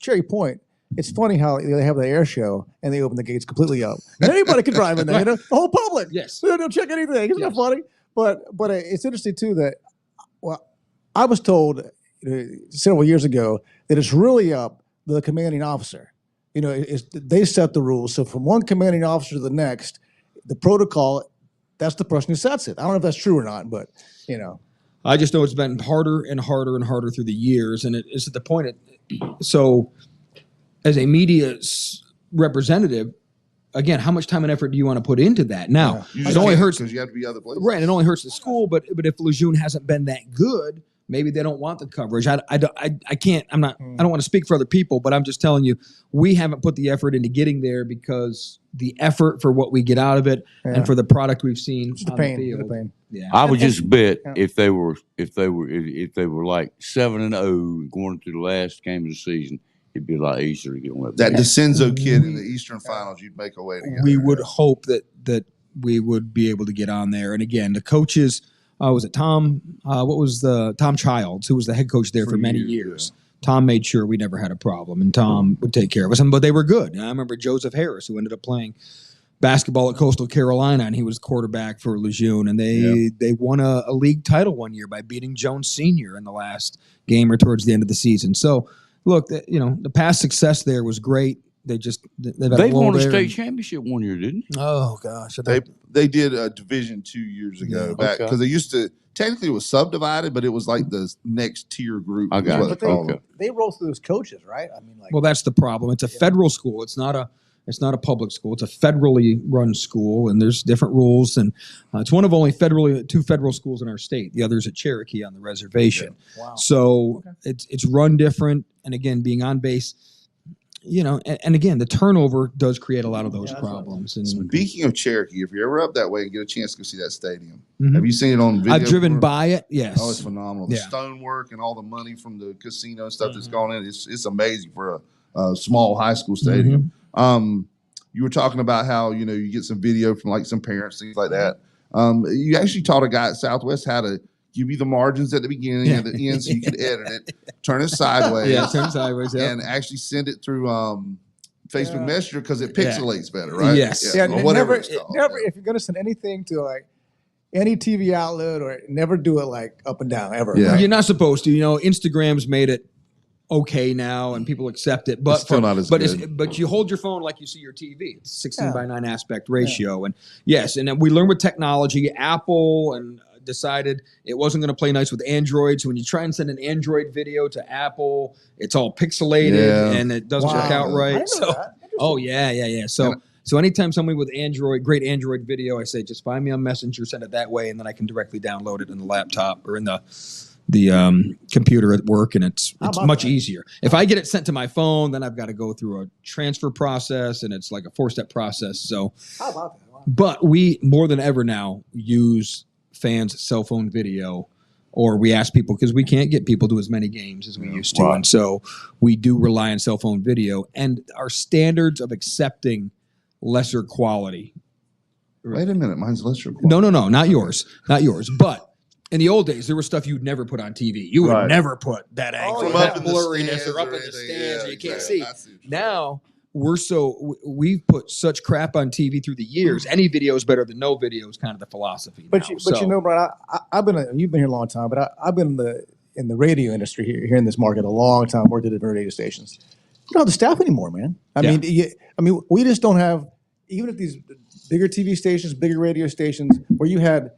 Cherry Point. It's funny how they have the air show and they open the gates completely up. And anybody can drive in there, the whole public. Yes. They don't check anything. Isn't that funny? But it's interesting too that, well, I was told several years ago that it's really up to the commanding officer. They set the rules. So from one commanding officer to the next, the protocol, that's the person who sets it. I don't know if that's true or not, but I just know it's been harder and harder and harder through the years, and it's at the point. So, as a media representative, again, how much time and effort do you want to put into that? Now, it only hurts because you have to be other places. right. It only hurts the school, but if Lejeune hasn't been that good, maybe they don't want the coverage. I can't. I don't want to speak for other people, but I'm just telling you, we haven't put the effort into getting there because the effort for what we get out of it and for the product we've seen it's the on pain. the field. The pain. Yeah. I would just bet if they were like 7-0 going to the last game of the season, it'd be a lot easier to get on That DeCenzo kid in the Eastern Finals, you'd make a way together. We would hope that we would be able to get on there. And again, the coaches, was it Tom? What was Tom Childs, who was the head coach there for many years. Tom made sure we never had a problem, and Tom would take care of us. But they were good. And I remember Joseph Harris, who ended up playing basketball at Coastal Carolina, and he was quarterback for Lejeune. And they won a league title one year by beating Jones Sr. in the last game or towards the end of the season. So, look, the past success there was great. They've won a state championship one year, didn't they? Oh gosh, They did a Division 2 years ago back because they used to technically it was subdivided, but it was like the next tier group. I got is it. what they called it. They roll through those coaches, right? I mean, well, that's the problem. It's a federal school. It's not a public school. It's a federally run school, and there's different rules. And it's one of only two federal schools in our state. The other's at Cherokee on the reservation. Yeah. Wow. So it's run different. And again, being on base, and again, the turnover does create a lot of those problems. And Speaking of Cherokee, if you're ever up that way and get a chance to go see that stadium, have you seen it on video? I've driven before? by it. Yes. Oh, it's phenomenal. The Yeah. stonework and all the money from the casino and stuff that's gone in. It's amazing for a small high school stadium. You were talking about how, you get some video from like some parents, things like that. You actually taught a guy at Southwest how to give you the margins at the beginning and the end so you could edit it, turn it sideways. turn sideways. Yeah. And actually send it through Facebook Messenger because it pixelates better, right? Yes. Yeah, or whatever never, it's called. never. If you're gonna send anything to like any TV outlet, or never do it like up and down ever. Yeah. Right? You're not supposed to. Instagram's made it okay now, and people accept it. But It's still not as good. But you hold your phone like you see your TV. It's 16:9 aspect ratio, and yes, and then we learned with technology, Apple and decided it wasn't going to play nice with Android. So when you try and send an Android video to Apple, it's all pixelated and it doesn't work out I right. didn't know that. Oh yeah. So anytime somebody with great Android video, I say just find me on Messenger, send it that way, and then I can directly download it in the laptop or in the computer at work, and it's about much that? easier. If I get it sent to my phone, then I've got to go through a transfer process, and it's like a 4-step process. So, How about that? Wow. but we more than ever now use fans' cell phone video, or we ask people because we can't get people to as many games as we used to, Right. and so we do rely on cell phone video. And our standards of accepting lesser quality. Wait a minute, mine's lesser. No, not yours, But in the old days, there was stuff you'd never put on TV. You would Right. never put that angle, From that up in the blurriness, stands or up or in the anything. stands, Yeah, you can't exactly. see. I see what you're Now we've put such crap on TV through the years. Any video is better than no video is kind of the philosophy. But now. you know, Brian, I've been you've been here a long time, but I've been in the radio industry here in this market a long time. Worked at different radio stations. You don't have the staff anymore, man. I mean, we just don't have. Even at these bigger TV stations, bigger radio stations, where you had,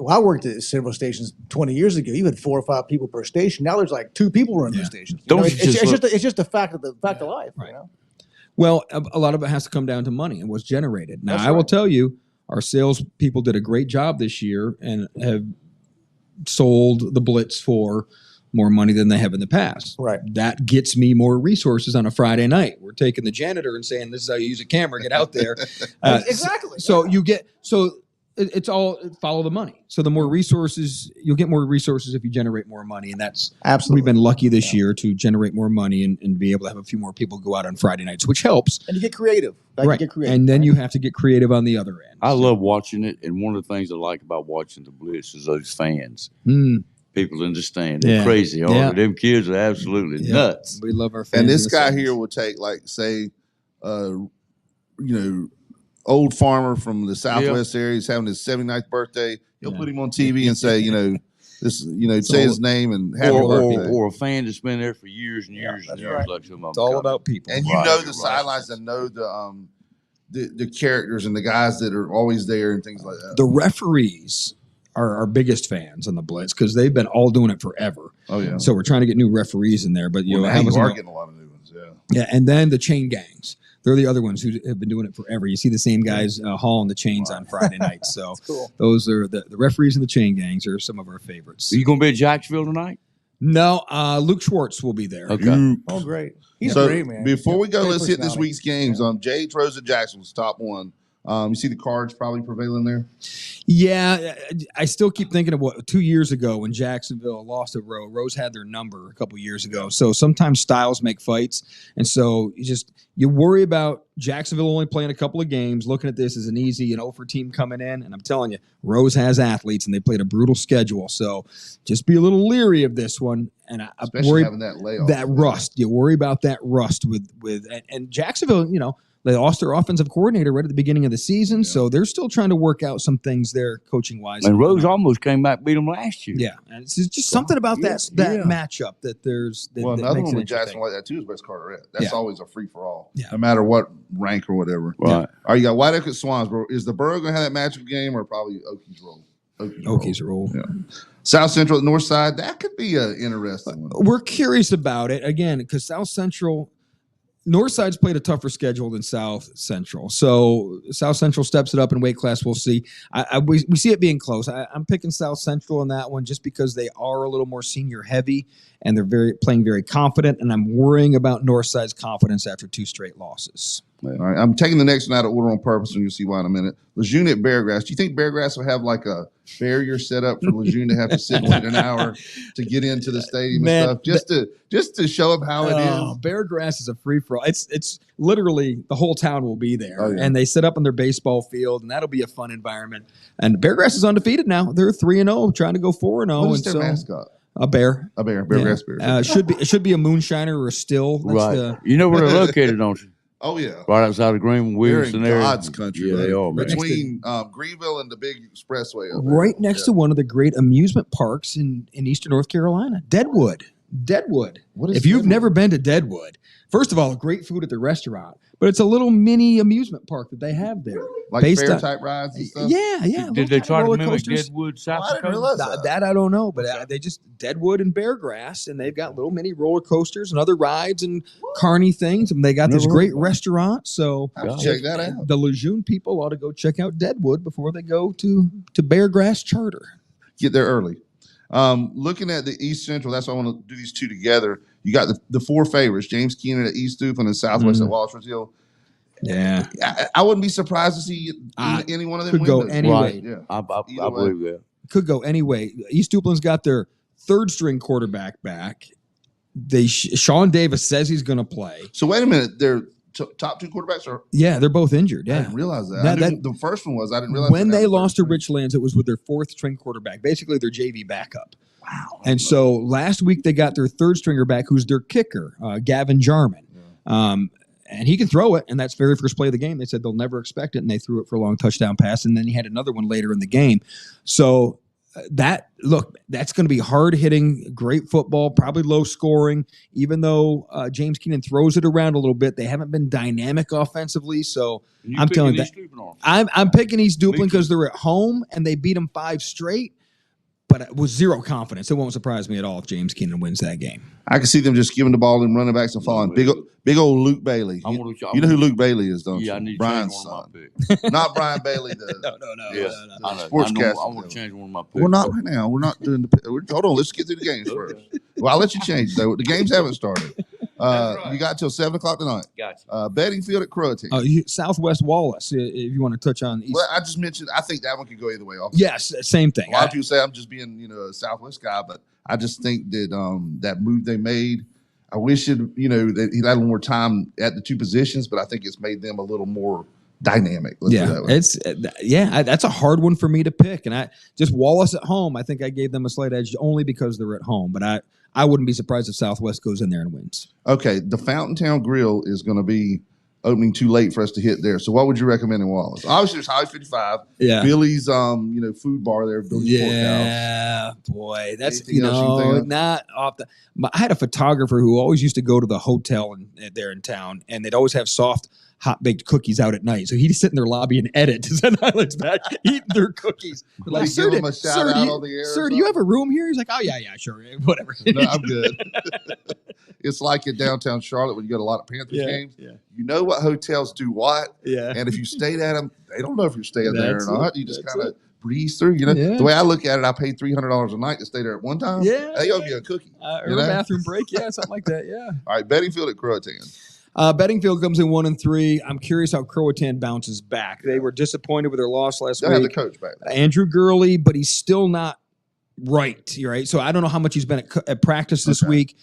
I worked at several stations 20 years ago. You had 4 or 5 people per station. Now there's like 2 people running the station. It's just a fact of life. Right. Well, a lot of it has to come down to money and what's generated. Now, That's I will right. tell you, our sales people did a great job this year and have sold the Blitz for more money than they have in the past. Right. That gets me more resources on a Friday night. We're taking the janitor and saying, this is how you use a camera, get out there. Exactly. So it's all follow the money. So the more resources, you'll get more resources if you generate more money. And that's Absolutely. we've been lucky this year to generate more money and be able to have a few more people go out on Friday nights, which helps. And you get creative. Like, Right. You get creative. And then you have to get creative on the other end. I love watching it, and one of the things I like about watching the Blitz is those fans. Mm, People understand. They're Yeah. crazy. All Yeah. them kids are absolutely yeah. nuts. We love our fans. And this in the guy South. here will take, like, say, old farmer from the Southwest area. He's having his 79th birthday. He'll Yeah. put him on TV and say, this, say his name and happy Or, birthday. or a fan that's been there for years and years and that's years. right. Like some of It's all them about people. And Right, the right. sidelines and know the characters and the guys that are always there and things like that. The referees are our biggest fans on the Blitz because they've been all doing it forever. Oh yeah. So we're trying to get new referees in there, but Well, now have you us are in- getting a lot of new ones. Yeah. yeah, and then the chain gangs. They're the other ones who have been doing it forever. You see the same guys hauling the chains on Friday nights. So cool. those are the referees and the chain gangs are some of our favorites. Are you going to be at Jacksonville tonight? No, Luke Schwartz will be there. Okay. Oh, great. He's So great, man. before we go, Great let's hit this personality. week's games. Jay throws at Jacksonville's top one. You see the Cards probably prevailing there. Yeah, I still keep thinking of what 2 years ago when Jacksonville lost to Rowe. Rose had their number a couple years ago. So sometimes styles make fights, and so you worry about Jacksonville only playing a couple of games. Looking at this as an easy 0-for team coming in, and I'm telling you, Rose has athletes, and they played a brutal schedule. So just be a little leery of this one. And I Especially worry having that layoff. that rust. You worry about that rust with and Jacksonville. They lost their offensive coordinator right at the beginning of the season, so they're still trying to work out some things there, coaching wise. And Rose almost came back, beat them last year. Yeah, and it's just something about that matchup that there's. That, Well, that another makes one it with Jackson interesting. like that too is West Carteret. That's Yeah. always a free for all, Yeah. no matter what rank or whatever. Right. All right, you got White Oak at Swansboro. Is the Borough going to have that matchup game or probably Okies roll? Okies roll. Yeah. South Central at North Side. That could be an interesting one. We're curious about it again because South Central. Northside's played a tougher schedule than South Central. So South Central steps it up in weight class. We'll see. We see it being close. I'm picking South Central in that one just because they are a little more senior heavy and they're playing very confident. And I'm worrying about Northside's confidence after 2 straight losses. All right, I'm taking the next one out of order on purpose, and you'll see why in a minute. Lejeune at Beargrass. Do you think Beargrass will have like a barrier set up for Lejeune to have to sit and wait an hour to get into the stadium Man, and stuff, just to show them how it is? Beargrass is a free for all. It's literally the whole town will be there, Oh, yeah. and they set up on their baseball field, and that'll be a fun environment. And Beargrass is undefeated now; they're 3-0, trying to go 4-0. What is and their so mascot? a bear. A bear. Beargrass bear. It should be a moonshiner or a still. That's Right. You know where they're located, don't you? Oh yeah. Right outside of Greenville, They're Williamson in area. God's country. Yeah, right? they are, man. Between Greenville and the big expressway. Up there. right next to one of the great amusement parks in Eastern North Carolina, Deadwood. What is If you've Deadwood? never been to Deadwood, first of all, great food at the restaurant, but it's a little mini amusement park that they have there. Like based fair on- type rides and stuff. Yeah. Did little they kind of try to roller mimic coasters. Deadwood, South Oh, I didn't Dakota? realize that. That I don't know, but they just Deadwood and Beargrass, and they've got little mini roller coasters and other rides and carny things, and they got this Never great heard of that. restaurant. So I have to check that out. the Lejeune people ought to go check out Deadwood before they go to Beargrass Charter. Get there early. Looking at the East Central, that's why I want to do these two together. You got the four favorites: James Keenan at East Duplin and Southwest at Wallace Hill. Yeah, I wouldn't be surprised to see any one of them could win go this. anyway. Right. Yeah, I believe that. Could go anyway. East Duplin's got their third string quarterback back. Sean Davis says he's going to play. So wait a minute, their top two quarterbacks are. Yeah, they're both injured. I Yeah, didn't realize that. The first one was. I didn't realize when that they was lost to third string. Richlands, it was with their fourth string quarterback, basically their JV backup. Wow. And so last week they got their third stringer back, who's their kicker, Gavin Jarman. Yeah. And he can throw it, and that's very first play of the game. They said they'll never expect it, and they threw it for a long touchdown pass, and then he had another one later in the game. So that's going to be hard-hitting, great football, probably low scoring. Even though James Keenan throws it around a little bit, they haven't been dynamic offensively. So I'm telling you that I'm picking East Duplin because they're at home and they beat them 5 straight. But with zero confidence, it won't surprise me at all if James Keenan wins that game. I can see them just giving the ball to running backs and following. Big old Luke Bailey. You know who Luke Bailey is, don't you? Yeah, I need Brian's to change one of my son. picks. Not Brian Bailey. No. Yes, no. I know. Sportscaster. I want to change one of my picks. We're not right now. We're not doing hold on. Let's get through the games first. Well, I'll let you change though. The games haven't started. You got till 7:00 tonight. Gotcha. Betting field at Croatan. Southwest Wallace, if you want to touch on East. Well, I just mentioned. I think that one could go either way. Yes, same thing. A lot of people say I'm just being, a Southwest guy, but I just think that that move they made. I wish that he had a little more time at the two positions, but I think it's made them a little more dynamic. That's a hard one for me to pick, and I just Wallace at home. I think I gave them a slight edge only because they're at home, but I wouldn't be surprised if Southwest goes in there and wins. Okay, the Fountain Town Grill is going to be opening too late for us to hit there. So what would you recommend in Wallace? Obviously, there's Highway 55. Yeah. Billy's, food bar there. Billy's Yeah, boy, that's Anything else you think of? not off the. I had a photographer who always used to go to the hotel there in town, and they'd always have soft, hot baked cookies out at night. So he'd sit in their lobby and edit to send highlights back, eating their cookies. Like, Sir, give him a shout out on the air. Sir, do you have a room here? He's like, oh yeah, sure, whatever. No, I'm good. It's like in downtown Charlotte when you go to a lot of Panthers games. Yeah. You know what hotels do what, Yeah. and if you stayed at them, they don't know if you're staying there or not. You just kind of it. breeze through. Yeah. The way I look at it, I paid $300 a night to stay there at one time. Yeah. They owe me a cookie. Or a bathroom break, something like that. Yeah. All right, betting field at Croatan. Bettingfield comes in 1-3. I'm curious how Croatan bounces back. They were disappointed with their loss last They week. have the coach back there. Andrew Gurley, but he's still not right. So I don't know how much he's been at practice this week.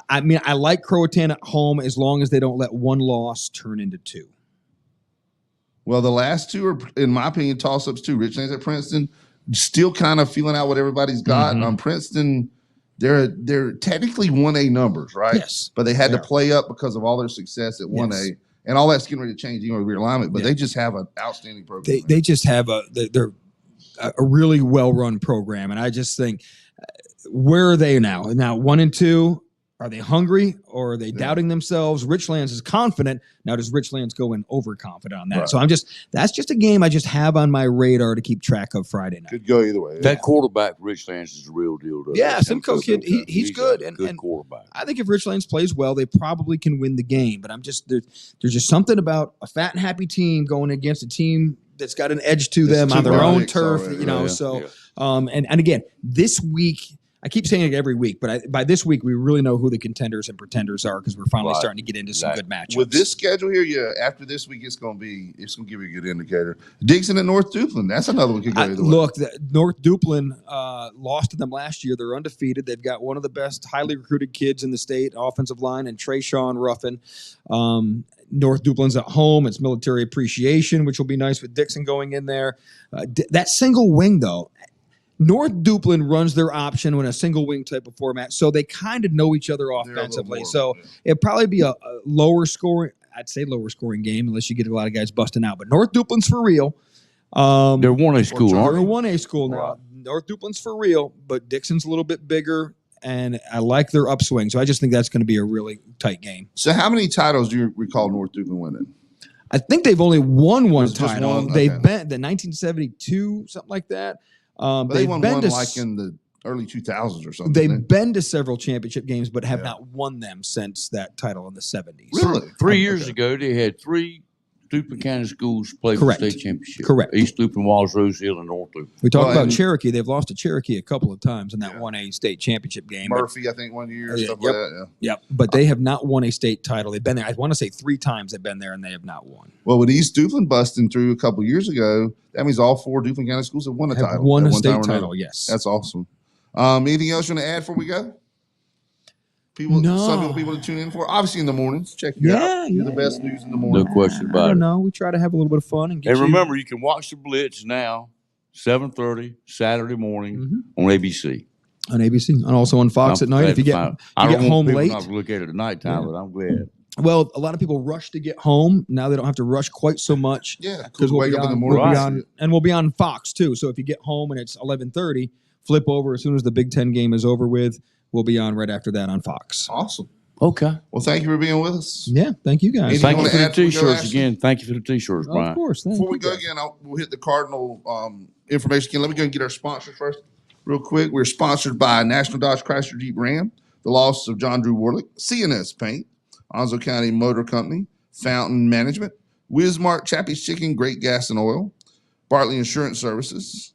I mean, I like Croatan at home as long as they don't let one loss turn into 2. Well, the last two are, in my opinion, toss-ups too. Richlands at Princeton, still kind of feeling out what everybody's got. Princeton, they're technically 1A numbers, right? Yes. But they had to play up because of all their success at 1A. Yes. And all that's getting ready to change, with realignment. But they just have an outstanding program. They just have they're a really well-run program. And I just think, where are they now? Now, 1-2. Are they hungry or are they doubting themselves? Richlands is confident. Now, does Richlands go in overconfident on that? Right. So that's just a game I just have on my radar to keep track of Friday night. Could go either way. That quarterback, Richlands, is the real deal. Yeah, Simcoe kid, he's good. Good quarterback. I think if Richlands plays well, they probably can win the game. But there's just something about a fat and happy team going against a team that's got an edge to them on their own turf, already. And again, this week, I keep saying it every week, but by this week, we really know who the contenders and pretenders are because we're finally starting to get into some good matchups. With this schedule here, after this week, it's going to give you a good indicator. Dixon and North Duplin, that's another one could go either way. Look, North Duplin lost to them last year. They're undefeated. They've got one of the best highly recruited kids in the state, offensive line, and Trayshawn Ruffin. North Duplin's at home. It's military appreciation, which will be nice with Dixon going in there. That single wing, though, North Duplin runs their option in a single wing type of format, so they kind of know each other offensively. So it'd probably be a lower scoring game unless you get a lot of guys busting out. But North Duplin's for real. They're 1A school, aren't They're they? 1A school now. Right. North Duplin's for real, but Dixon's a little bit bigger, and I like their upswing. So I just think that's going to be a really tight game. So how many titles do you recall North Duplin winning? I think they've only won one title. One? They've been the 1972, something like that. They won one like in the early 2000s or something. They've been to several championship games, but have not won them since that title in the 70s. Really? 3 years ago, they had 3 Steuben County schools play Correct. for state championship. Correct. East Steuben, Walls, Rose Hill, and North Steuben. We talked Well, about and- Cherokee. They've lost to Cherokee a couple of times in that Yeah. 1A state championship game. but- Murphy, I think, 1 year, Yeah, stuff yep. like that. Yeah. Yep. But they have not won a state title. They've been there. I want to say 3 times they've been there, and they have not won. Well, with East Duplin busting through a couple years ago, that means all 4 Duplin County schools have won a Have title. won at a one time state or another. title, yes. That's awesome. Anything else you want to add before we go? People, No. some people to tune in for. Obviously, in the mornings, check you Yeah, out. You're the yeah. best news in the No morning. question I about don't it. know. We try to have a little bit of fun and get And you- remember, you can watch the Blitz now, 7:30 Saturday morning on ABC. on ABC and also on Fox I'm at night. glad If you to get, find- if I you don't get want home people late, not to look at it at nighttime, but I'm glad. well, a lot of people rush to get home. Now they don't have to rush quite so much. Yeah, Because because wake up in the morning. we'll be Right. on, and we'll be on Fox too. So if you get home and it's 11:30, flip over as soon as the Big Ten game is over with. We'll be on right after that on Fox. Awesome. Okay. Well, thank you for being with us. Yeah, thank you guys. Anything Thank wanna you for the add before we go, T-shirts Ashley? again. Thank you for the T-shirts, Brian. Of course. Thank Before we you go guys. again, we'll hit the Cardinal information again. Let me go and get our sponsors first, real quick. We're sponsored by National Dodge Chrysler Jeep Ram, the loss of John Drew Warlick, CNS Paint, Onslow County Motor Company, Fountain Management, Wismart, Chappie's Chicken, Great Gas and Oil, Bartley Insurance Services,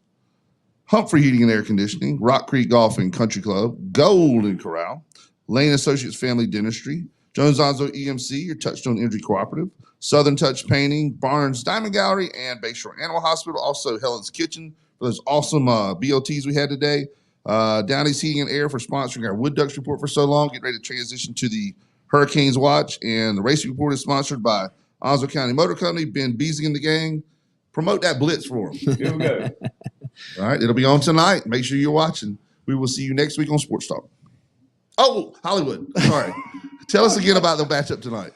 Humphrey Heating and Air Conditioning, Rock Creek Golf and Country Club, Golden Corral, Lane Associates Family Dentistry, Jones Onslow EMC, your Touchstone Energy Cooperative, Southern Touch Painting, Barnes Diamond Gallery, and Bayshore Animal Hospital. Also, Helen's Kitchen for those awesome BOTs we had today. Downey's Heating and Air for sponsoring our Wood Ducks report for so long. Get ready to transition to the Hurricanes Watch. And the race report is sponsored by Onslow County Motor Company, Ben Beasley and the gang. Promote that blitz for them. Here we go. All right, it'll be on tonight. Make sure you're watching. We will see you next week on Sports Talk. Oh, Hollywood. Sorry. Tell us again about the matchup tonight.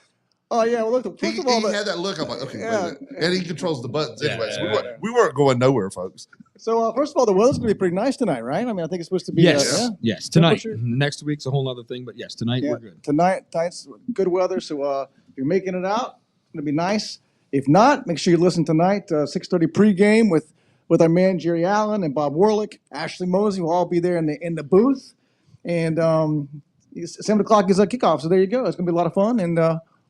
Oh yeah, well look. He First of all, had that look. I'm like, okay, Yeah. wait a minute. And he controls the buttons anyway. So yeah. we weren't going nowhere, folks. so first of all, the weather's gonna be pretty nice tonight, right? I mean, I think it's supposed to be. Yes, yes. Tonight, Temperature? next week's a whole other thing, but yes, tonight Yeah, we're good. tonight's good weather. So if you're making it out, it's gonna be nice. If not, make sure you listen tonight, 6:30 pregame with our man Jerry Allen and Bob Warlick, Ashley Mosey will all be there in the booth, and 7:00 is a kickoff. So there you go. It's gonna be a lot of fun, and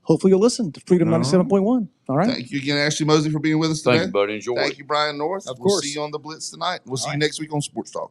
hopefully you'll listen to Freedom 97.1. All right. Thank you again, Ashley Mosey, for being with us today. Thank you, buddy. Enjoy. Thank you, Brian North. Of We'll course. see you on the Blitz tonight. We'll see All you right. next week on Sports Talk.